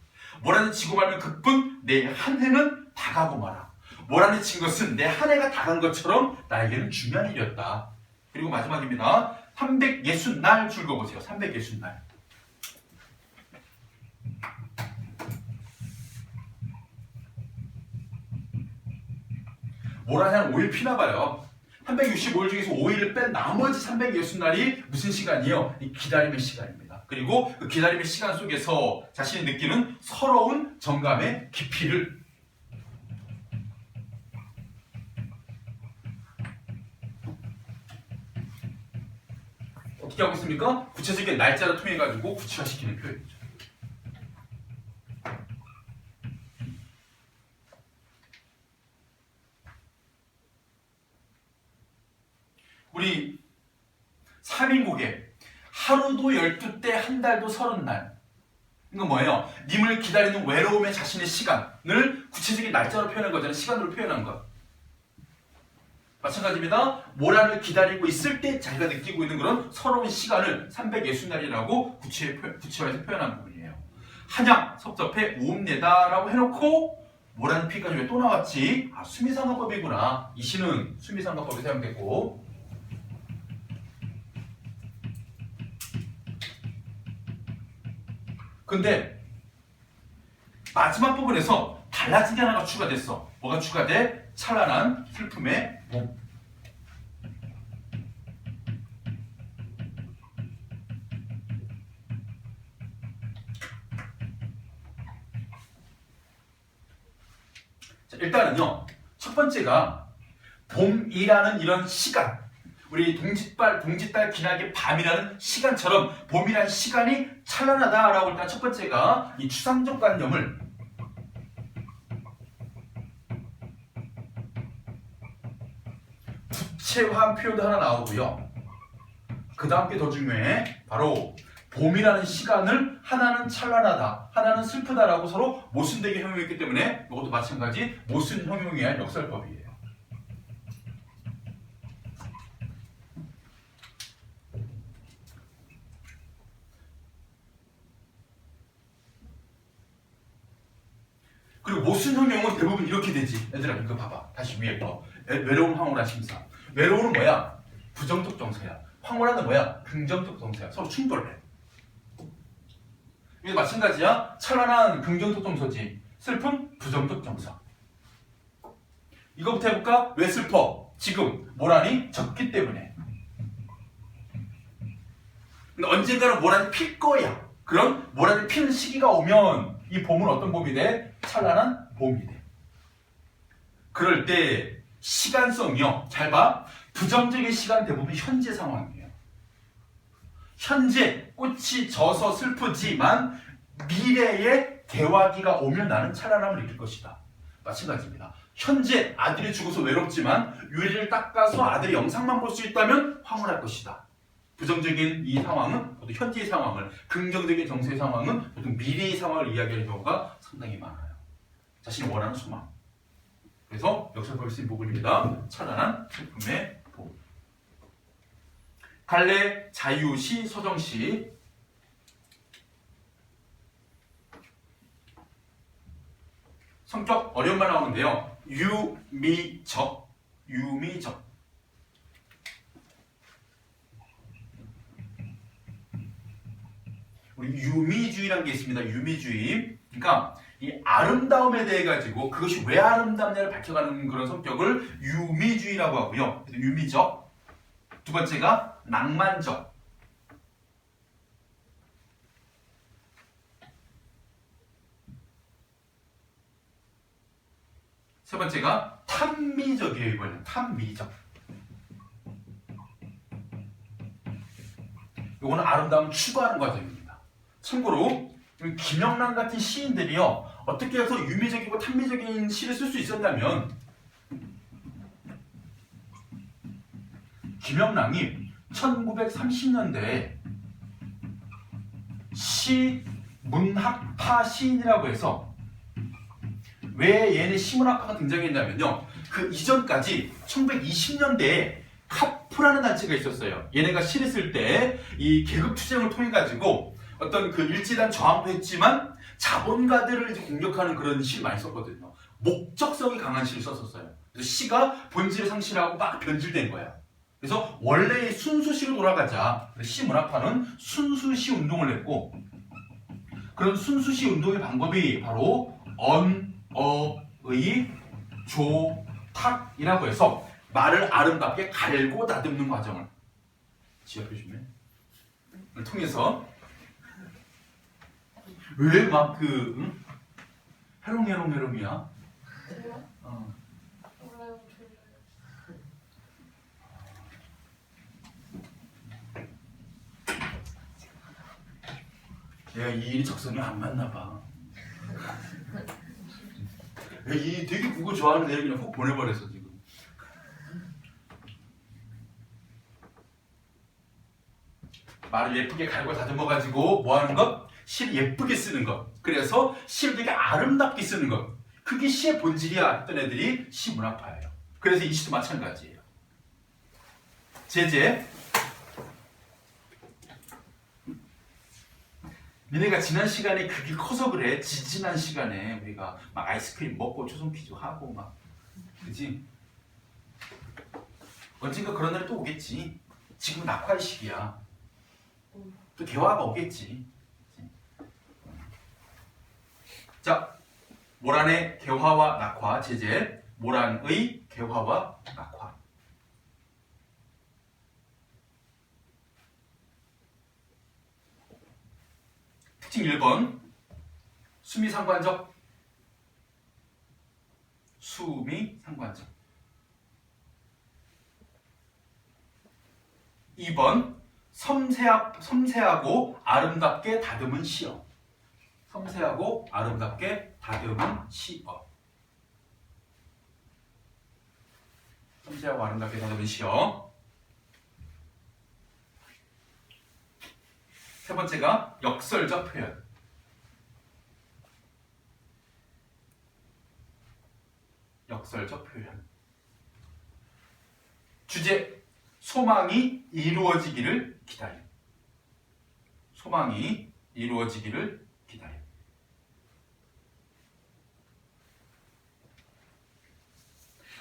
모란이 지고 말면 급분 내 한 해는 다 가고 마라. 모란이 진 것은 내 한 해가 다 간 것처럼 나에게는 중요한 일이었다. 그리고 마지막입니다. 360날 줄 거보세요. 360날. 모란이 한 5일 피나 봐요. 365일 중에서 5일을 뺀 나머지 360날이 무슨 시간이요? 이 기다림의 시간입니다. 그리고 그 기다림의 시간 속에서 자신이 느끼는 서러운 정감의 깊이를 어떻게 하고 있습니까? 구체적인 날짜를 통해 가지고 구체화시키는 표현이죠. 우리 3인국에 하루도 12때 한 달도 30날. 이건 뭐예요? 님을 기다리는 외로움의 자신의 시간을 구체적인 날짜로 표현한 거잖아요. 시간으로 표현한 것. 마찬가지입니다. 모란을 기다리고 있을 때 자기가 느끼고 있는 그런 서러운 시간을 360날이라고 구체화해서 표현한 부분이에요. 한양 섭섭해 오음내다라고 해놓고 모란 피까지 왜 또 나왔지? 아, 수미상가법이구나. 이 시는 수미상가법이 사용됐고 근데 마지막 부분에서 달라진 게 하나가 추가됐어. 뭐가 추가돼? 찬란한 슬픔의 봄. 자, 일단은요. 첫 번째가 봄이라는 이런 시간. 우리 동짓달 기나긴 밤이라는 시간처럼 봄이라는 시간이 찬란하다라고 일단 첫 번째가 이 추상적 관념을 구체화한 표현도 하나 나오고요. 그 다음 게 더 중요해. 바로 봄이라는 시간을 하나는 찬란하다, 하나는 슬프다라고 서로 모순되게 형용했기 때문에 이것도 마찬가지 모순 형용에 의한 역설법이에요. 그리고 모순 형용은 대부분 이렇게 되지. 얘들아 이거 봐봐. 다시 위에 거. 외로움, 황홀한 심사. 외로움은 뭐야? 부정적 정서야. 황홀한은 뭐야? 긍정적 정서야. 서로 충돌해. 이게 마찬가지야. 찬란한 긍정적 정서지. 슬픔, 부정적 정서. 이거부터 해볼까? 왜 슬퍼? 지금 모란이 적기 때문에. 근데 언젠가는 모란이 필 거야. 그럼 모란이 피는 시기가 오면 이 봄은 어떤 봄이 돼? 찬란한 봄이 돼. 그럴 때 시간성이요. 잘 봐. 부정적인 시간은 대부분 현재 상황이에요. 현재 꽃이 져서 슬프지만 미래의 개화기가 오면 나는 찬란함을 느낄 것이다. 마찬가지입니다. 현재 아들이 죽어서 외롭지만 유리를 닦아서 아들의 영상만 볼 수 있다면 황홀할 것이다. 부정적인 이 상황은 보통 현재의 상황을, 긍정적인 정서의 상황은 보통 미래의 상황을 이야기하는 경우가 상당히 많아요. 자신이 원하는 소망. 그래서 역설법이 쓰인 부분입니다. 찬란한 슬픔의 봄. 갈래, 자유시, 서정시. 성격 어려운 말 나오는데요. 유미적. 우리 유미주의라는 게 있습니다. 유미주의. 그러니까 이 아름다움에 대해 가지고 그것이 왜 아름답냐를 밝혀가는 그런 성격을 유미주의라고 하고요. 유미적. 두 번째가 낭만적. 세 세 번째가 탐미적이에요. 이거는 탐미적. 이거는 아름다움 추구하는 과정입니다. 참고로 김영란 같은 시인들이요 어떻게 해서 유미적이고 탐미적인 시를 쓸 수 있었냐면 김영란이 1930년대에 시 문학파 시인이라고 해서 왜 얘네 시문학파가 등장했냐면요 그 이전까지 1920년대에 카프라는 단체가 있었어요. 얘네가 시를 쓸 때 이 계급 투쟁을 통해 가지고 어떤 그 일제단 저항도 했지만 자본가들을 이제 공격하는 그런 시를 많이 썼거든요. 목적성이 강한 시를 썼었어요. 그래서 시가 본질을 상실하고 막 변질된 거야. 그래서 원래의 순수시로 돌아가자. 시문학파는 순수시 운동을 했고 그런 순수시 운동의 방법이 바로 언어의 조탁이라고 해서 말을 아름답게 갈고 다듬는 과정을 지어표시면 통해서 왜 막 그 해롱해롱해롱이야? 몰라요. 내가 이 일이 적성이 안 맞나 봐. 이 되게 국어 좋아하는 애를 그냥 훅 보내버렸어 지금. 말을 예쁘게 갈고 다듬어가지고 뭐 하는 것? 시를 예쁘게 쓰는 것. 그래서 시를 되게 아름답게 쓰는 것. 그게 시의 본질이야 했던 애들이 시문학파예요. 그래서 이 시도 마찬가지예요. 제재. 니네가 지난 시간에 그게 커서 그래. 지난 시간에 우리가 막 아이스크림 먹고 초성 퀴즈 하고 막 그지? 언젠가 그런 날이 또 오겠지. 지금 낙화의 시기야. 또 개화가 오겠지. 자, 모란의 개화와 낙화 제재. 모란의 개화와 낙화. 특징 1번 수미상관적. 수미상관적. 2번 섬세하고 아름답게 다듬은 시어. 섬세하고 아름답게 다듬은 시어. 섬세하고 아름답게 다듬은 시어. 세 번째가 역설적 표현. 역설적 표현. 주제 소망이 이루어지기를 기다림. 소망이 이루어지기를 기다림.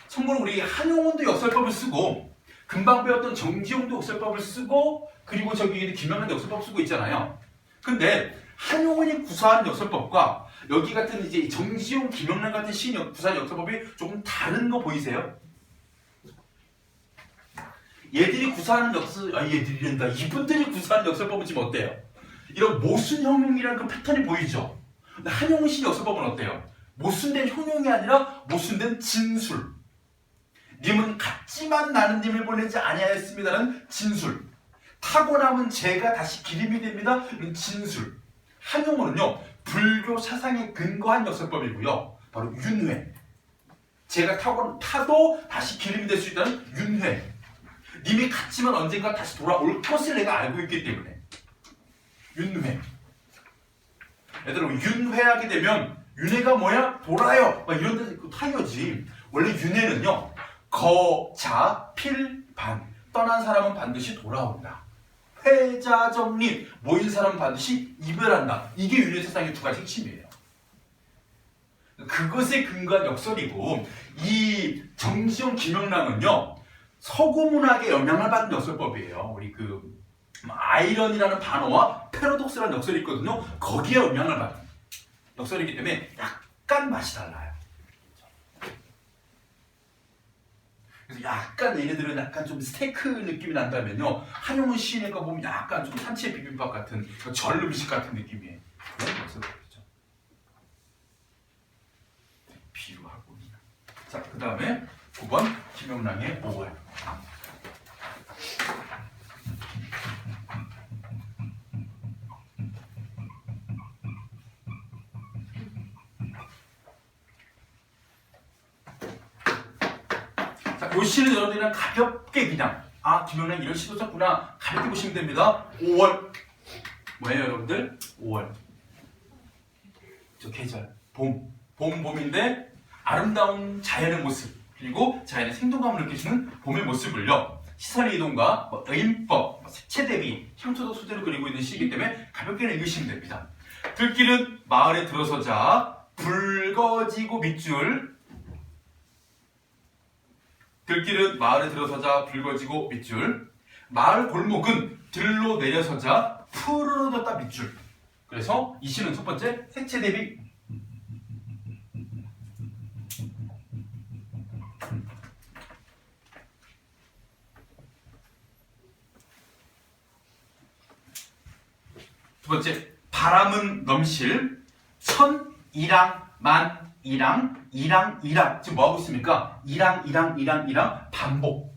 참고로 우리 한용운도 역설법을 쓰고 금방 배웠던 정지용도 역설법을 쓰고 그리고 저기 김영란도 역설법 쓰고 있잖아요. 근데 한용운이 구사하는 역설법과 여기 같은 이제 정지용, 김영란 같은 시인 구사하는 역설법이 조금 다른 거 보이세요? 얘들이 구사하는 얘들이란다. 이분들이 구사하는 역설법은 지금 어때요? 이런 모순형용이라는 그 패턴이 보이죠? 근데 한용운 시 역설법은 어때요? 모순된 형용이 아니라 모순된 진술. 님은 같지만 나는 님을 보내지 아니하였습니다는 진술. 타고남은 제가 다시 기림이 됩니다. 이런 진술. 한용운은요 불교 사상에 근거한 역설법이고요. 바로 윤회. 제가 타도 다시 기림이 될 수 있다는 윤회. 님이 갔지만 언젠가 다시 돌아올 것을 내가 알고 있기 때문에 윤회. 얘들아 윤회하게 되면 윤회가 뭐야? 돌아요. 막 이런 데서 타이어지. 원래 윤회는요 거자필반. 떠난 사람은 반드시 돌아온다. 회자정립. 모인 사람은 반드시 이별한다. 이게 윤회 세상의 두 가지 핵심이에요. 그것에 근거한 역설이고 이 정지용, 김영란은요 서구문학에 영향을 받은 역설법이에요. 우리 그 아이러니라는 단어와 패러독스라는 역설이 있거든요. 거기에 영향을 받은 역설이기 때문에 약간 맛이 달라요. 그래서 약간 얘네들은 약간 좀 스테이크 느낌이 난다면요 한용운 시인의 거 보면 약간 좀 산채 비빔밥 같은 절 음식 같은 느낌이에요. 그런 역설법이죠. 비유하고 다음에 9번 김영란의 5월. 자, 요 시는 여러분들이랑 가볍게 그냥 김영란 이런 시도 썼구나 가볍게 보시면 됩니다. 5월 뭐예요 여러분들? 5월 저 계절 봄인데 아름다운 자연의 모습 그리고 자연의 생동감을 느끼시는 봄의 모습을요 시선의 이동과 의인법, 색채 대비, 향토도 소재로 그리고 있는 시이기 때문에 가볍게 읽으시면 됩니다. 들길은 마을에 들어서자 붉어지고 밑줄 들길은 마을에 들어서자 붉어지고 밑줄 마을 골목은 들로 내려서자 푸르러졌다 밑줄. 그래서 이 시는 첫 번째 색채 대비 두 번째 바람은 넘실 천이랑 만이랑 이랑 지금 뭐하고 있습니까? 이랑 반복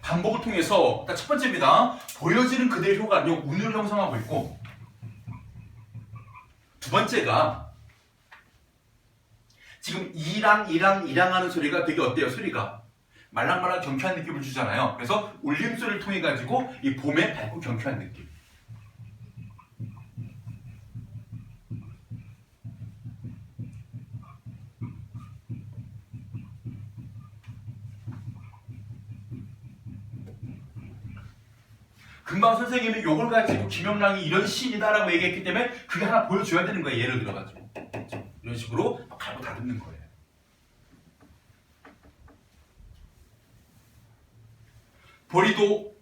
반복을 통해서 첫 번째입니다. 보여지는 그대의 효과는요 운을 형성하고 있고 두 번째가 지금 이랑 하는 소리가 되게 어때요? 소리가 말랑말랑 경쾌한 느낌을 주잖아요. 그래서 울림소리를 통해 가지고 이 봄의 밝고 경쾌한 느낌. 금방 선생님이 요걸 가지고 김영란이 이런 시인이다라고 얘기했기 때문에 그게 하나 보여줘야 되는 거예요. 예를 들어가지고 이런 식으로 갈고 다듬는 거예요. 보리도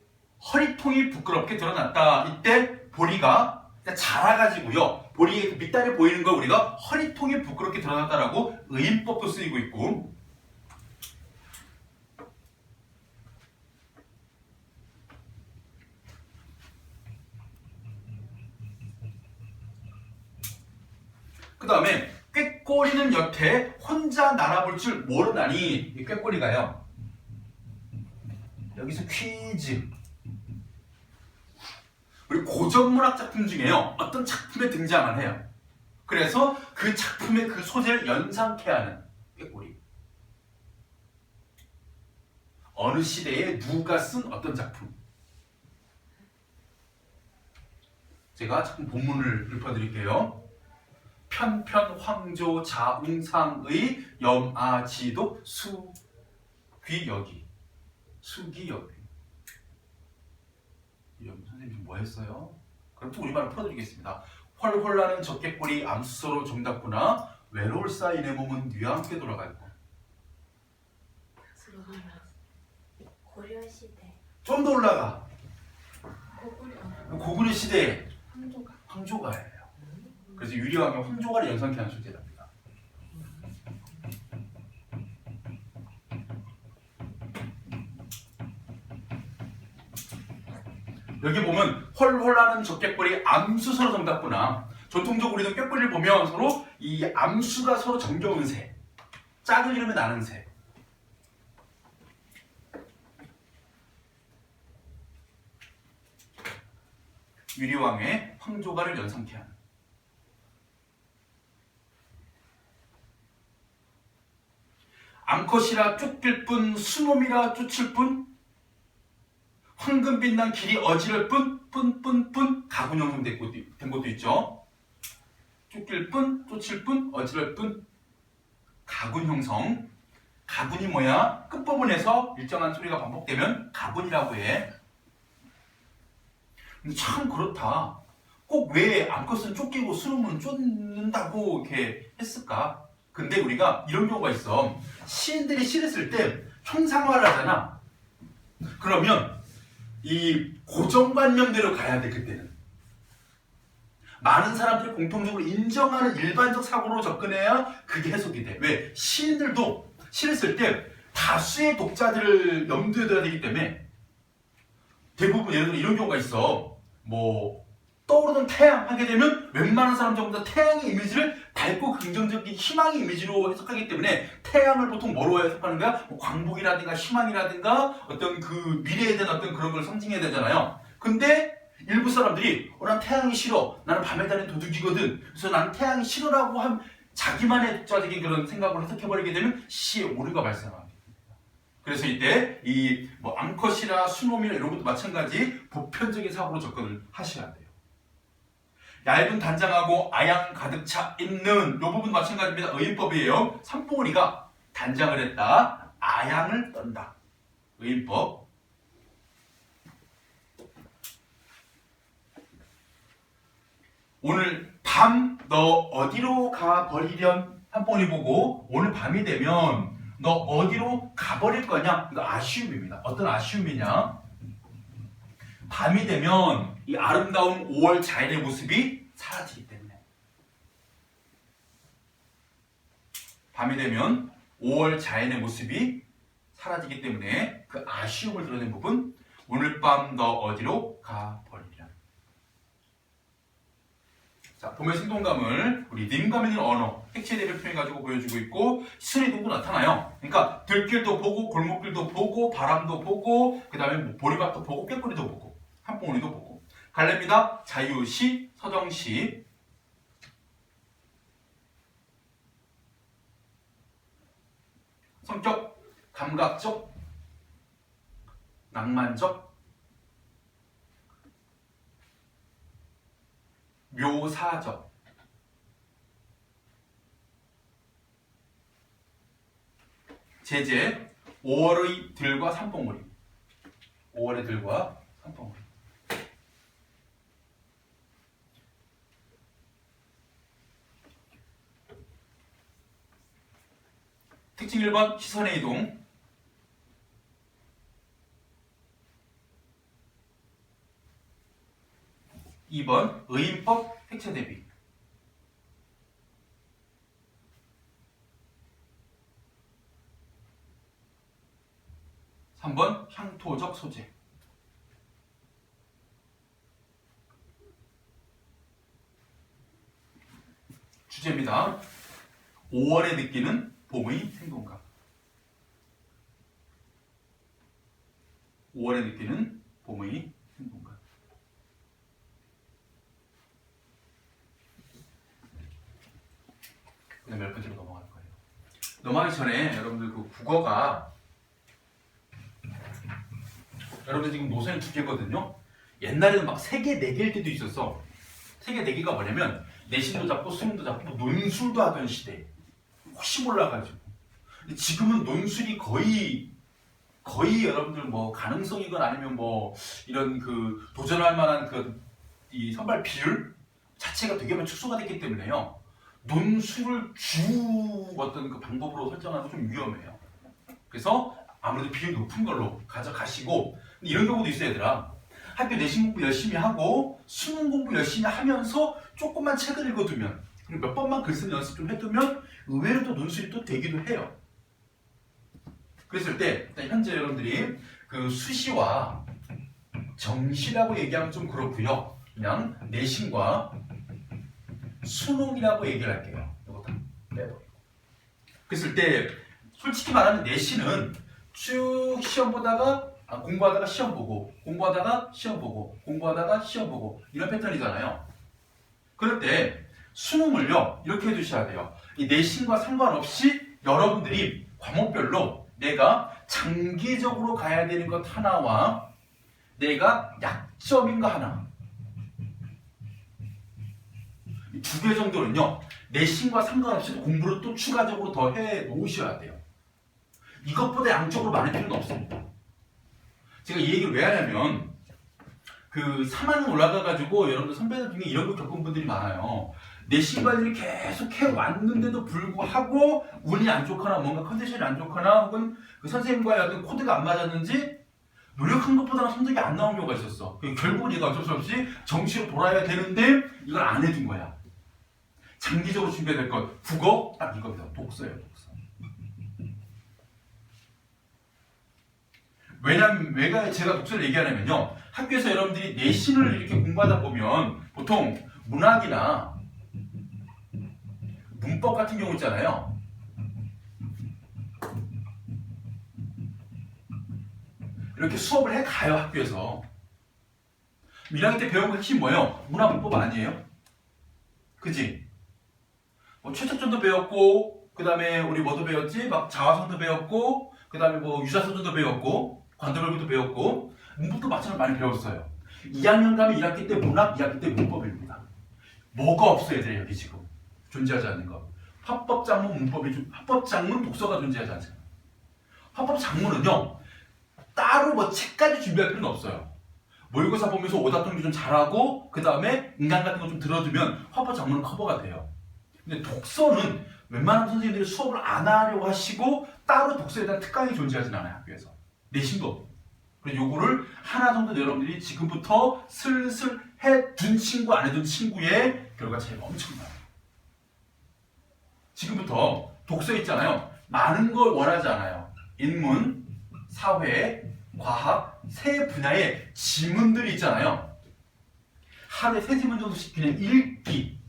허리통이 부끄럽게 드러났다. 이때 보리가 자라가지고요. 보리의 밑단에 보이는 걸 우리가 허리통이 부끄럽게 드러났다라고 의인법도 쓰이고 있고 그 다음에 꾀꼬리는 여태 혼자 날아볼 줄 모르다니 이 꾀꼬리가요. 여기서 퀴즈 우리 고전문학 작품 중에요 어떤 작품에 등장을 해요. 그래서 그 작품의 그 소재를 연상케 하는 꾀꼬리 어느 시대에 누가 쓴 어떤 작품 제가 작품 본문을 읊어드릴게요. 편편 황조 자웅상의 염아지독 수귀여기 수기여기 여러분 선생님 뭐 했어요? 그럼 또 우리말로 풀어드리겠습니다. 헐헐나는 적개꼬리 암수서로 정답구나 외로울 싸이 내 몸은 뉘와 함께 돌아갈고 고려시대 좀 더 올라가 고구려 고구려 시대에 황조가 황조가예요. 그래서 유리왕의 황조가를 연상케 하는 소재랍니다. 여기 보면 헐헐하는 적개꼬리 암수서로 정답구나. 전통적으로 우리는 꾀꼬리를 보면 서로 이 암수가 서로 정겨운 새, 짝을 이루면 나는 새. 유리왕의 황조가를 연상케 하는. 암컷이라 쫓길 뿐 수놈이라 쫓을 뿐 황금 빛난 길이 어지럴 뿐 가군 형성된 것도 있죠. 쫓길 뿐 쫓을 뿐 어지럴 뿐 가군 형성. 가군이 뭐야? 끝부분에서 일정한 소리가 반복되면 가군이라고 해. 근데 참 그렇다. 꼭 왜 암컷은 쫓기고 수놈은 쫓는다고 이렇게 했을까? 근데 우리가 이런 경우가 있어. 시인들이 시를 쓸 때 형상화를 하잖아. 그러면 이 고정관념대로 가야 돼. 그때는 많은 사람들이 공통적으로 인정하는 일반적 사고로 접근해야 그게 해석이 돼. 왜? 시인들도 시를 쓸 때 다수의 독자들을 염두에 둬야 되기 때문에 대부분 예를 들어 이런 경우가 있어. 뭐 떠오르던 태양 하게 되면 웬만한 사람 전부 다 태양의 이미지를 밝고 긍정적인 희망의 이미지로 해석하기 때문에 태양을 보통 뭐로 해석하는가? 뭐 광복이라든가 희망이라든가 어떤 그 미래에 대한 어떤 그런 걸 상징해야 되잖아요. 근데 일부 사람들이 난 태양이 싫어. 나는 밤에 다니는 도둑이거든. 그래서 나는 태양이 싫어라고 한 자기만의 독자적인 그런 생각을 해석해버리게 되면 시의 오류가 발생합니다. 그래서 이때 이 뭐 암컷이나 수놈이나 이런 것도 마찬가지 보편적인 사고로 접근을 하셔야 돼요. 얇은 단장하고 아양 가득 차 있는 이 부분 마찬가지입니다. 의인법이에요. 산봉우리가 단장을 했다. 아양을 떤다. 의인법. 오늘 밤 너 어디로 가버리련? 산봉우리 보고 오늘 밤이 되면 너 어디로 가버릴 거냐? 이거 아쉬움입니다. 어떤 아쉬움이냐? 밤이 되면 이 아름다운 5월 자연의 모습이 사라지기 때문에. 밤이 되면 5월 자연의 모습이 사라지기 때문에 그 아쉬움을 드러낸 부분. 오늘 밤 너 어디로 가버리랴. 자, 봄의 생동감을 우리 님감 있는 언어, 색채 대별 표현해가지고 보여주고 있고 시선이동도 나타나요. 그러니까 들길도 보고 골목길도 보고 바람도 보고 그 다음에 뭐 보리밭도 보고 꾀꼬리도 보고 산봉우리도 보고. 갈래입니다. 자유시, 서정시. 성격 감각적, 낭만적, 묘사적. 제재 5월의 들과 산봉우리. 5월의 들과 산봉우리. 특징 1번 시선의 이동. 2번 의인법 색채 대비. 3번 향토적 소재. 주제입니다. 5월에 느끼는 봄의 생동감. 5월에 느끼는 봄의 생동감. 그 다음 몇 번째로 넘어갈 거예요. 넘어가기 전에 여러분들 그 국어가 여러분들 지금 노선이 2개거든요. 옛날에는 막 3개, 4개일 때도 있었어. 3개, 4개가 뭐냐면 내신도 잡고 수능도 잡고 논술도 하던 시대. 혹시 몰라가지고. 근데 지금은 논술이 거의 여러분들 뭐 가능성이건 아니면 뭐 이런 그 도전할 만한 그 이 선발 비율 자체가 되게 축소가 됐기 때문에요. 논술을 주 어떤 그 방법으로 설정하는 건 좀 위험해요. 그래서 아무래도 비율 높은 걸로 가져가시고. 근데 이런 경우도 있어요, 얘들아. 학교 내신 공부 열심히 하고 수능 공부 열심히 하면서 조금만 책을 읽어두면, 몇 번만 글 쓰는 연습 좀 해두면 의외로 또 논술이 또 되기도 해요. 그랬을 때 일단 현재 여러분들이 그 수시와 정시라고 얘기하면 좀 그렇고요. 그냥 내신과 수능이라고 얘기를 할게요. 이거 다 빼버리고. 그랬을 때 솔직히 말하면 내신은 쭉 시험 보다가 공부하다가 시험 보고, 공부하다가 시험 보고, 공부하다가 시험 보고, 이런 패턴이잖아요. 그럴 때 수능을요 이렇게 해두셔야 돼요. 이 내신과 상관없이 여러분들이 과목별로 내가 장기적으로 가야 되는 것 하나와 내가 약점인 거 하나, 이 2개 정도는요 내신과 상관없이 공부를 또 추가적으로 더 해 놓으셔야 돼요. 이것보다 양쪽으로 많을 필요는 없습니다. 제가 이 얘기를 왜 하냐면 그 3학년 올라가가지고 여러분들 선배들 중에 이런 거 겪은 분들이 많아요. 내신 관리를 계속 해왔는데도 불구하고 운이 안 좋거나 뭔가 컨디션이 안 좋거나 혹은 그 선생님과의 어떤 코드가 안 맞았는지 노력한 것보다는 성적이 안 나온 경우가 있었어. 결국은 얘가 어쩔 수 없이 정시로 돌아야 되는데 이걸 안 해둔 거야. 장기적으로 준비해야 될 것, 국어 딱 이겁니다. 독서예요, 독서. 왜냐면 왜 제가 독서를 얘기하냐면요, 학교에서 여러분들이 내신을 이렇게 공부하다 보면 보통 문학이나 문법 같은 경우 있잖아요. 이렇게 수업을 해가요, 학교에서. 1학년 때 배운 거 핵심 뭐예요? 문학 문법 아니에요? 그지? 뭐 최척전도 배웠고, 그 다음에 우리 뭐도 배웠지? 막 자화성도 배웠고, 그 다음에 뭐 유사서전도 배웠고, 관도별기도 배웠고, 문법도 마찬가지로 많이 배웠어요. 2학년 가면 1학기 때 문학, 2학기 때 문법입니다. 뭐가 없어요, 애들이 여기 지금. 존재하지 않는 거. 화법작문, 문법이, 화법작문, 독서가 존재하지 않잖아요. 화법작문은요, 따로 뭐 책까지 준비할 필요는 없어요. 모의고사 보면서 오답통계 좀 잘하고 그 다음에 인강 같은 거 좀 들어두면 화법작문은 커버가 돼요. 근데 독서는 웬만하면 선생님들이 수업을 안 하려고 하시고 따로 독서에 대한 특강이 존재하진 않아요, 학교에서. 내신도 없고. 그래서 요거를 하나 정도 여러분들이 지금부터 슬슬 해둔 친구 안 해둔 친구의 결과 차이가 엄청나요. 지금부터 독서 있잖아요. 많은 걸 원하지 않아요. 인문, 사회, 과학, 세 분야의 지문들이 있잖아요. 하루에 3지문 정도씩 그냥 읽기.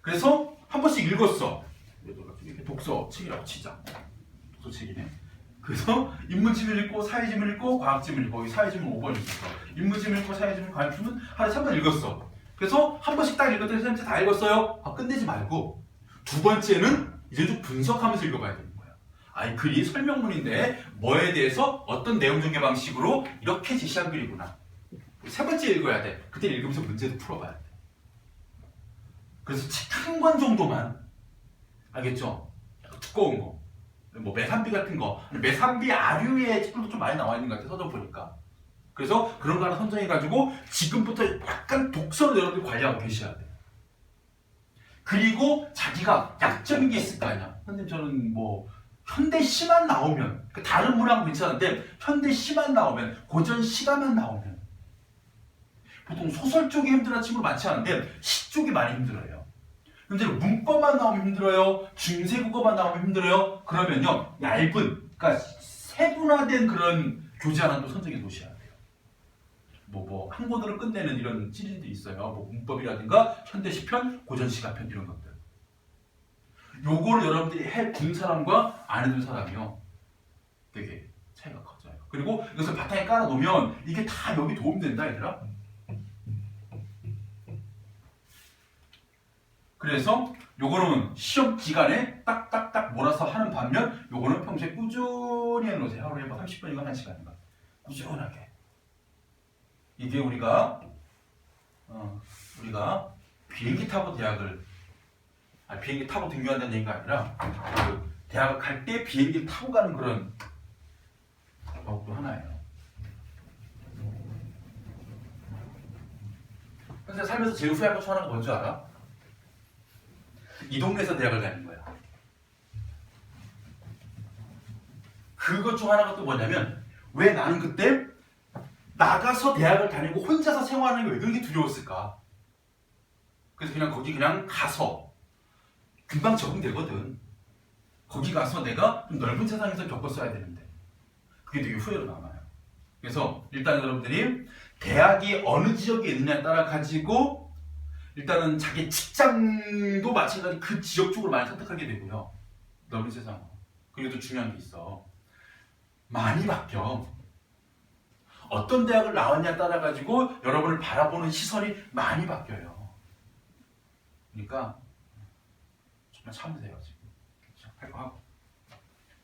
그래서 한 번씩 읽었어. 이렇게 독서 책이라고 치자. 독서 책이네. 그래서 인문지문 읽고, 사회지문 읽고, 과학지문 읽고, 사회지문 5번 읽었어. 인문지문 읽고, 사회지문, 과학지문 하루에 3번 읽었어. 그래서 한 번씩 딱 읽었더니 선생님 다 읽었어요. 끝내지 말고 두 번째는 이제 좀 분석하면서 읽어봐야 되는 거야. 이 글이 설명문인데 뭐에 대해서 어떤 내용 전개 방식으로 이렇게 제시한 글이구나. 세 번째 읽어야 돼. 그때 읽으면서 문제도 풀어봐야 돼. 그래서 책 한 권 정도만, 알겠죠? 두꺼운 거. 뭐 매산비 같은 거, 매산비 아류의 책들도 좀 많이 나와 있는 것 같아, 서점 보니까. 그래서 그런 거 하나 선정해가지고 지금부터 약간 독서를 여러분들이 관리하고 계셔야 돼. 그리고 자기가 약점인 게 있을 거 아니야. 선생님 저는 뭐 현대 시만 나오면, 다른 문학은 괜찮은데 현대 시만 나오면, 고전 시가만 나오면, 보통 소설 쪽이 힘들어하는 친구 많지 않은데 시 쪽이 많이 힘들어요. 근데 문법만 나오면 힘들어요. 중세국어만 나오면 힘들어요. 그러면요, 얇은, 그러니까 세분화된 그런 교재 하나 또 선정해 놓으셔야 돼요. 한 권으로 끝내는 이런 시리즈들이 있어요. 뭐 문법이라든가 현대시편, 고전시가편 이런 것들. 요거를 여러분들이 해둔 사람과 안 해둔 사람이요, 되게 차이가 커져요. 그리고 이것을 바탕에 깔아놓으면 이게 다 여기 도움된다, 얘들아. 그래서 요거는 시험 기간에 딱딱딱 몰아서 하는 반면 요거는 평소에 꾸준히 해놓으세요. 하루에 뭐 30분인가 1시간인가 꾸준하게. 이게 우리가 비행기 타고 비행기 타고 등교한다는 얘기가 아니라 그 대학을 갈 때 비행기 타고 가는 그런 방법도 하나예요. 그래서 살면서 제일 후회한 것 중 하나가 뭔지 알아? 이 동네에서 대학을 다닌 거야. 그것 중 하나가 또 뭐냐면, 왜 나는 그때 나가서 대학을 다니고 혼자서 생활하는 게 왜 그렇게 두려웠을까? 그래서 그냥 거기 그냥 가서 금방 적응되거든. 거기 가서 내가 좀 넓은 세상에서 겪었어야 되는데 그게 되게 후회로 남아요. 그래서 일단 여러분들이 대학이 어느 지역에 있느냐에 따라 가지고 일단은 자기 직장도 마찬가지 그 지역 쪽으로 많이 선택하게 되고요. 넓은 세상으로. 그리고 또 중요한 게 있어. 많이 바뀌어. 어떤 대학을 나왔냐에 따라 가지고 여러분을 바라보는 시선이 많이 바뀌어요. 그러니까 정말 참으세요 지금. 할 거 하고.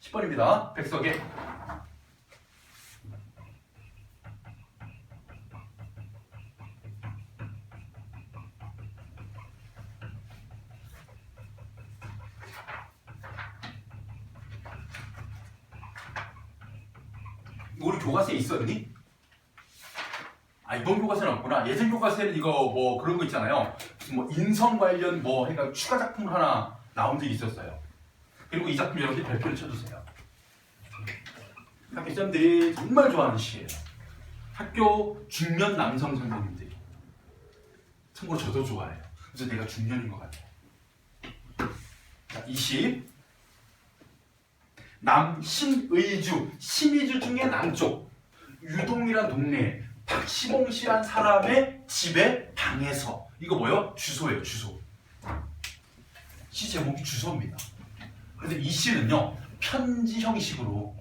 10번입니다. 백석에. 우리 교과서에 있었니? 이번 교과서는 없구나. 예전 교과서에는 이거 뭐 그런 거 있잖아요. 뭐 인성 관련 뭐 해가 추가 작품을 하나 나온 적이 있었어요. 그리고 이 작품 여러분들이 별표를 쳐주세요. 학교 쌤들이 정말 좋아하는 시예요. 학교 중년 남성 선생님들이. 참고로 저도 좋아해요. 그래서 내가 중년인 것 같아요. 자, 20. 남신의주, 신의주 중에 남쪽 유동이란 동네에 박시봉 씨란 사람의 집에 방에서. 이거 뭐예요? 주소예요. 주소. 시 제목이 주소입니다. 그래서 이 시는요 편지 형식으로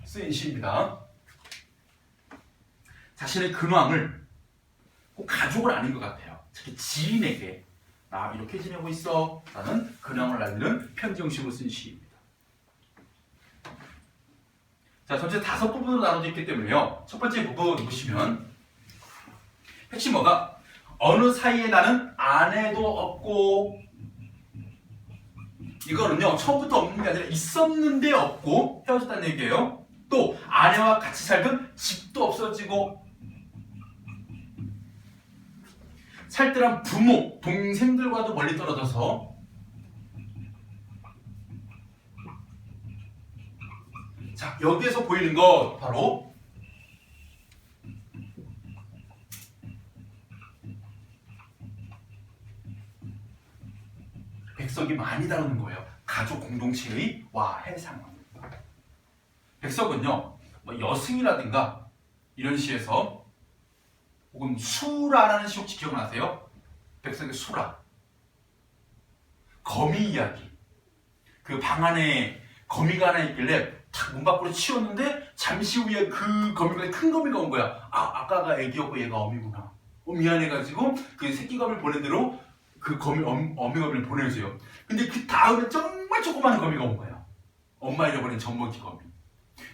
쓰인 시입니다. 자신의 근황을 꼭 가족을 아는 것 같아요. 특히 지인에게 나 이렇게 지내고 있어 라는 근황을 알리는 편지 형식으로 쓴 시입니다. 자, 전체 5부분으로 나눠져 있기 때문에요. 첫 번째 부분 보시면 핵심 뭐가 어느 사이에 나는 아내도 없고, 이거는요 처음부터 없는 게 아니라 있었는데 없고 헤어졌다는 얘기예요. 또 아내와 같이 살던 집도 없어지고, 살뜰한 부모, 동생들과도 멀리 떨어져서, 자 여기에서 보이는 것 바로 백석이 많이 다루는 거예요. 가족 공동체의 와해 상황입니다. 백석은요 뭐 여승이라든가 이런 시에서, 혹은 수라라는 시 혹시 기억나세요? 백석의 수라, 거미 이야기. 그 방 안에 거미가 하나 있길래 탁 문 밖으로 치웠는데 잠시 후에 그 거미가 큰 거미가 온 거야. 아까가 애기였고 얘가 어미구나. 미안해가지고 그 새끼 거미를 보낸 대로 그 어미 거미를 보내줘요. 근데 그 다음에 정말 조그마한 거미가 온 거야. 엄마 잃어버린 젖먹이 거미.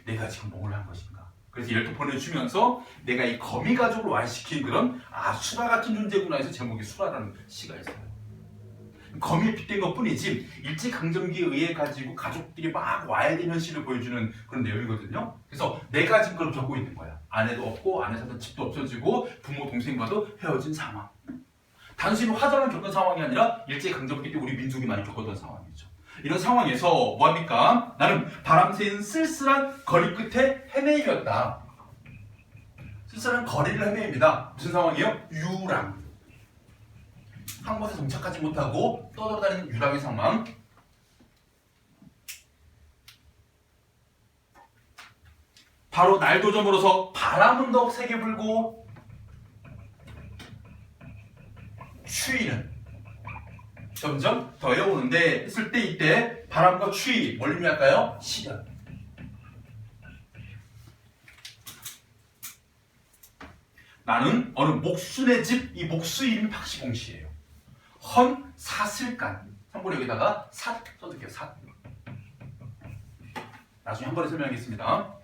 내가 지금 뭘 한 것인가. 그래서 얘를 또 보내주면서 내가 이 거미 가족을 완시킨 그런 수라 같은 존재구나 해서 제목이 수라라는 시가 있어요. 거미에 빗댄 것 뿐이지 일제강점기에 의해 가지고 가족들이 막 와야 되는 시를 보여주는 그런 내용이거든요. 그래서 내가 지금 그걸 겪고 있는 거야. 아내도 없고 안에 사던 집도 없어지고 부모 동생과도 헤어진 상황. 단순히 화전을 겪은 상황이 아니라 일제강점기 때 우리 민족이 많이 겪었던 상황이죠. 이런 상황에서 뭐합니까? 나는 바람 새는 쓸쓸한 거리 끝에 헤매이었다. 쓸쓸한 거리를 헤매입니다. 무슨 상황이에요? 유랑. 한 곳에 정착하지 못하고 떠돌아다니는 유랑의 상황. 바로 날도 저물어서 바람은 더욱 세게 불고 추위는 점점 더해오는데 했을 때 이때 바람과 추위 뭘 의미할까요? 시련. 나는 어느 목순의 집, 이 목수 이름이 박시봉 씨예요. 헌 사슬간. 참고로 여기다가 삿 써둘게요. 삿. 나중에 한 번에 설명하겠습니다.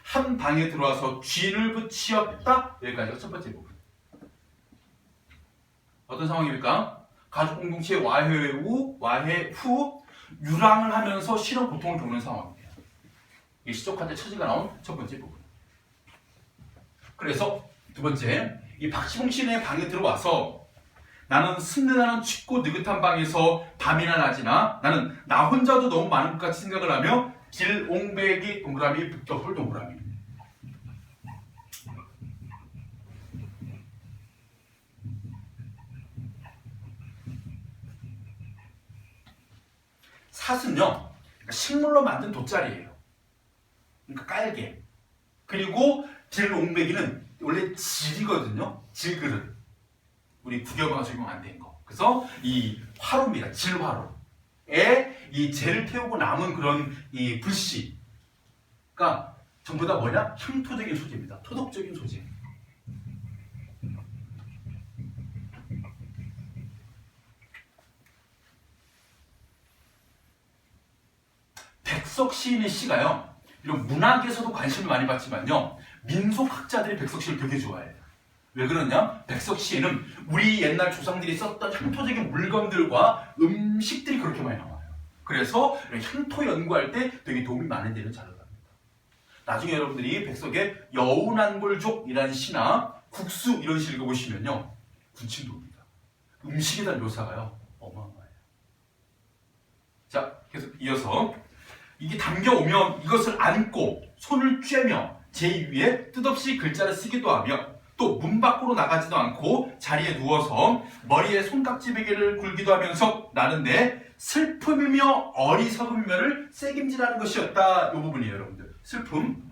한 방에 들어와서 쥔을 붙이었다. 여기까지가 첫 번째 부분. 어떤 상황입니까? 가족 공동체 와해 후 유랑을 하면서 실험 고통을 겪는 상황이에요. 이 시적할 때 처지가 나온 첫 번째 부분. 그래서 두 번째, 이 박시봉 씨네 방에 들어와서 나는 습내나는 춥고 느긋한 방에서 밤이나 낮이나 나는 나 혼자도 너무 많은 것 같이 생각을 하며 길옹배기 동그라미 북덕불 동그라미. 삿은요 식물로 만든 돗자리예요. 그러니까 깔개. 그리고 길옹배기는 원래 질이거든요. 질그릇. 우리 국영화가 적용 안 된 거. 그래서 이 화로입니다. 질화로에 이 재를 태우고 남은 그런 이 불씨가 전부 다 뭐냐? 향토적인 소재입니다. 토독적인 소재. 백석 시인의 시가요. 이런 문학에서도 관심을 많이 받지만요. 민속학자들이 백석 시를 되게 좋아해요. 왜 그러냐? 백석 시에는 우리 옛날 조상들이 썼던 향토적인 물건들과 음식들이 그렇게 많이 나와요. 그래서 향토 연구할 때 되게 도움이 많이 되는 자료랍니다. 나중에 여러분들이 백석의 여운안골족이라는 시나 국수 이런 시를 읽어보시면요. 군침도입니다. 음식에 대한 묘사가요. 어마어마해요. 자, 계속 이어서 이게 담겨오면 이것을 안고 손을 쬐며 제 위에 뜻없이 글자를 쓰기도 하며 또 문 밖으로 나가지도 않고 자리에 누워서 머리에 손깍지 베개를 굴기도 하면서 나는 내 슬픔이며 어리석음이며를 책임지라는 것이었다. 이 부분이에요, 여러분들. 슬픔.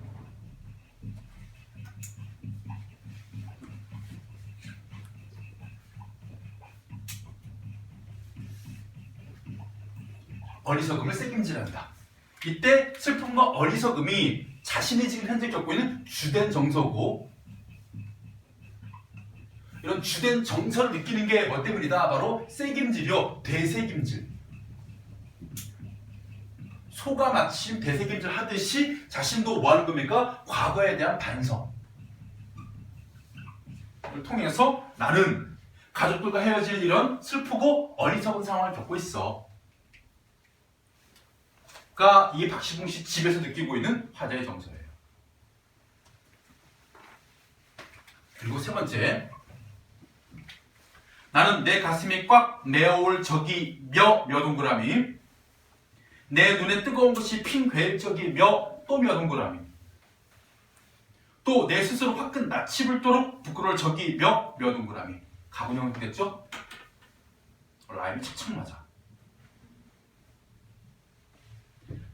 어리석음을 새김질한다. 이때 슬픔과 어리석음이 자신이 지금 현재 겪고 있는 주된 정서고, 이런 주된 정서를 느끼는 게 뭐 때문이다? 바로 새김질이요, 대새김질. 소가 마침 대새김질 하듯이 자신도 뭐 하는 겁니까? 과거에 대한 반성을 통해서 나는 가족들과 헤어질 이런 슬프고 어리석은 상황을 겪고 있어. 가 이게 박시붕 씨 집에서 느끼고 있는 화자의 정서예요. 그리고 세 번째, 나는 내 가슴이 꽉 메어올 적이 몇 동그라미, 내 눈에 뜨거운 것이 핑 괴일 적이 몇 동그라미, 또 내 스스로 화끈 낯이 불도록 부끄러울 적이 몇 동그라미. 가군형이 됐죠? 라임이 척척 맞아.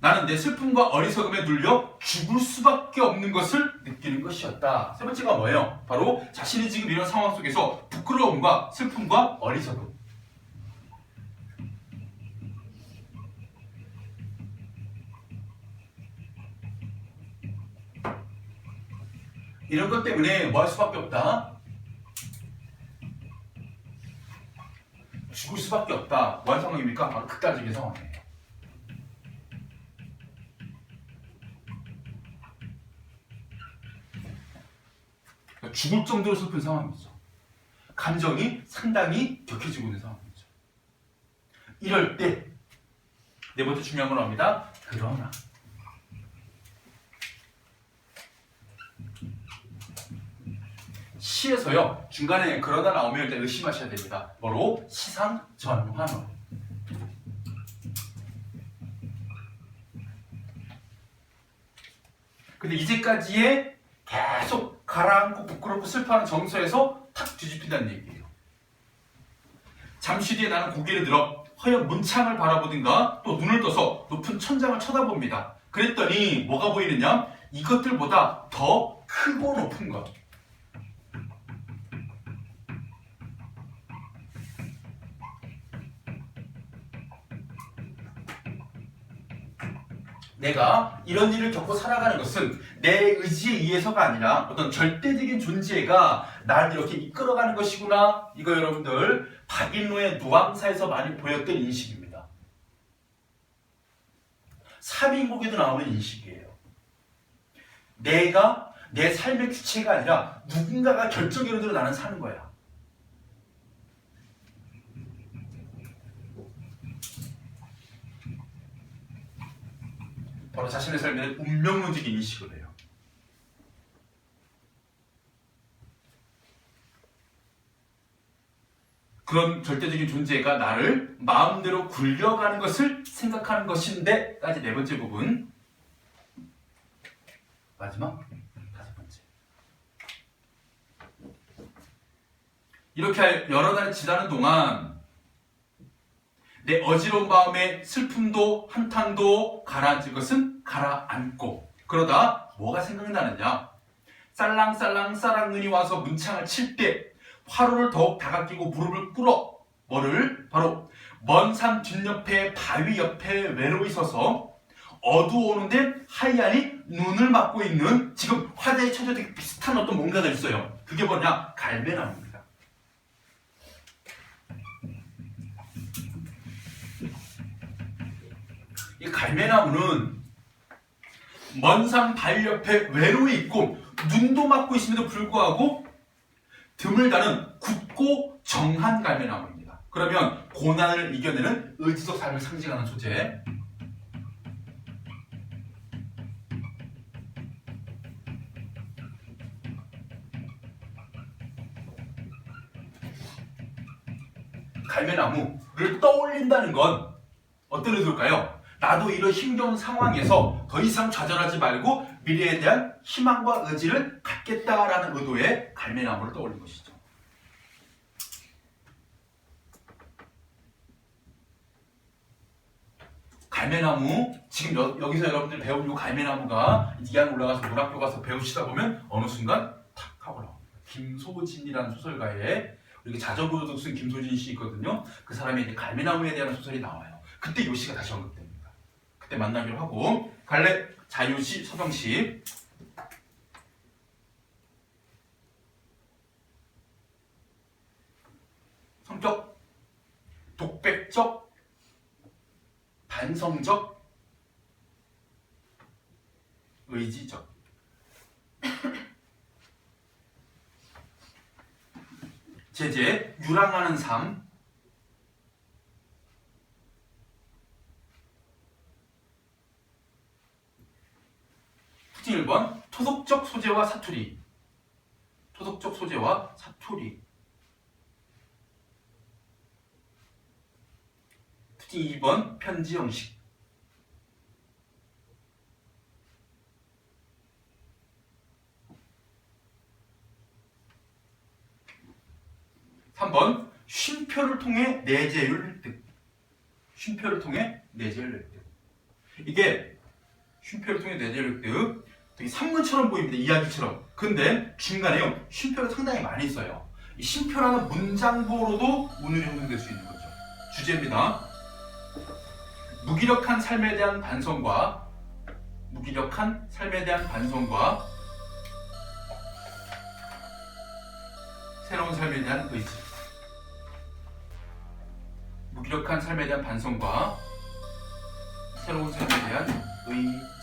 나는 내 슬픔과 어리석음에 눌려 죽을 수밖에 없는 것을 느끼는 것이었다. 세 번째가 뭐예요? 바로 자신이 지금 이런 상황 속에서 부끄러움과 슬픔과 어리석음. 이런 것 때문에 뭐 할 수밖에 없다? 죽을 수밖에 없다. 뭐한 상황입니까? 바로 극단적인 상황이에요. 죽을 정도로 슬픈 상황이죠. 감정이 상당히 격해지고 있는 상황이죠. 이럴 때 네 번째 중요한 건 뭡니다. 그러나 시에서요 중간에 그러다 나오면 일단 의심하셔야 됩니다. 바로 시상전환어. 근데 이제까지의 계속 가라앉고 부끄럽고 슬퍼하는 정서에서 탁 뒤집힌다는 얘기예요. 잠시 뒤에 나는 고개를 들어 허연 문창을 바라보든가 또 눈을 떠서 높은 천장을 쳐다봅니다. 그랬더니 뭐가 보이느냐? 이것들보다 더 크고 높은 것. 내가 이런 일을 겪고 살아가는 것은 내 의지에 의해서가 아니라 어떤 절대적인 존재가 나를 이렇게 이끌어가는 것이구나. 이거 여러분들 박인로의 노왕사에서 많이 보였던 인식입니다. 삼인곡에도 나오는 인식이에요. 내가 내 삶의 주체가 아니라 누군가가 결정하는 대로 나는 사는 거야. 바로 자신의 삶에 대한 운명론적인 인식을 해요. 그런 절대적인 존재가 나를 마음대로 굴려가는 것을 생각하는 것인데 까지 네 번째 부분. 마지막 다섯 번째. 이렇게 여러 달이 지나는 동안 내 어지러운 마음의 슬픔도 한탄도 가라앉을 것은 가라앉고, 그러다 뭐가 생각나느냐? 쌀랑쌀랑 쌀랑눈이 와서 문창을 칠 때 화로를 더욱 다가끼고 무릎을 꿇어 뭐를? 바로 먼 산 뒷옆에 바위 옆에 외로이 서서 어두워오는데 하얀이 눈을 막고 있는, 지금 화자의 처지와 되게 비슷한 어떤 뭔가가 있어요. 그게 뭐냐? 갈매나무입니다. 이 갈매나무는 먼 산 바위 옆에 외로이 있고 눈도 막고 있음에도 불구하고 드물다는 굳고 정한 갈매나무입니다. 그러면 고난을 이겨내는 의지적 삶을 상징하는 소재. 갈매나무를 떠올린다는 건 어떤 의도일까요? 나도 이런 힘겨운 상황에서 더 이상 좌절하지 말고 미래에 대한 희망과 의지를 갖겠다라는 의도의 갈매나무를 떠올린 것이죠. 갈매나무, 지금 여기서 여러분들 배운 이 갈매나무가 이안 올라가서 문학교 가서 배우시다 보면 어느 순간 탁 하고 나옵니다. 김소진이라는 소설가의, 우리 자전거도 쓴 김소진 씨 있거든요. 그 사람이 이제 갈매나무에 대한 소설이 나와요. 그때 요시가 다시 언급됩니다. 그때 만나기로 하고 갈래 자유시 서정시 성격 독백적 반성적 의지적 제재 유랑하는 삶 특징 1번 토속적 소재와 사투리 토속적 소재와 사투리 특징 2번 편지 형식 3번 쉼표를 통해 내재율 획득 쉼표를 통해 내재율 획득 이게 쉼표를 통해 내재율 획득 되게 산문처럼 보입니다. 이야기처럼. 근데 중간에요 쉼표를 상당히 많이 써요. 이 쉼표라는 문장보로도 문을이 형성될 수 있는 거죠. 주제입니다. 무기력한 삶에 대한 반성과 새로운 삶에 대한 의지 무기력한 삶에 대한 반성과 새로운 삶에 대한 의지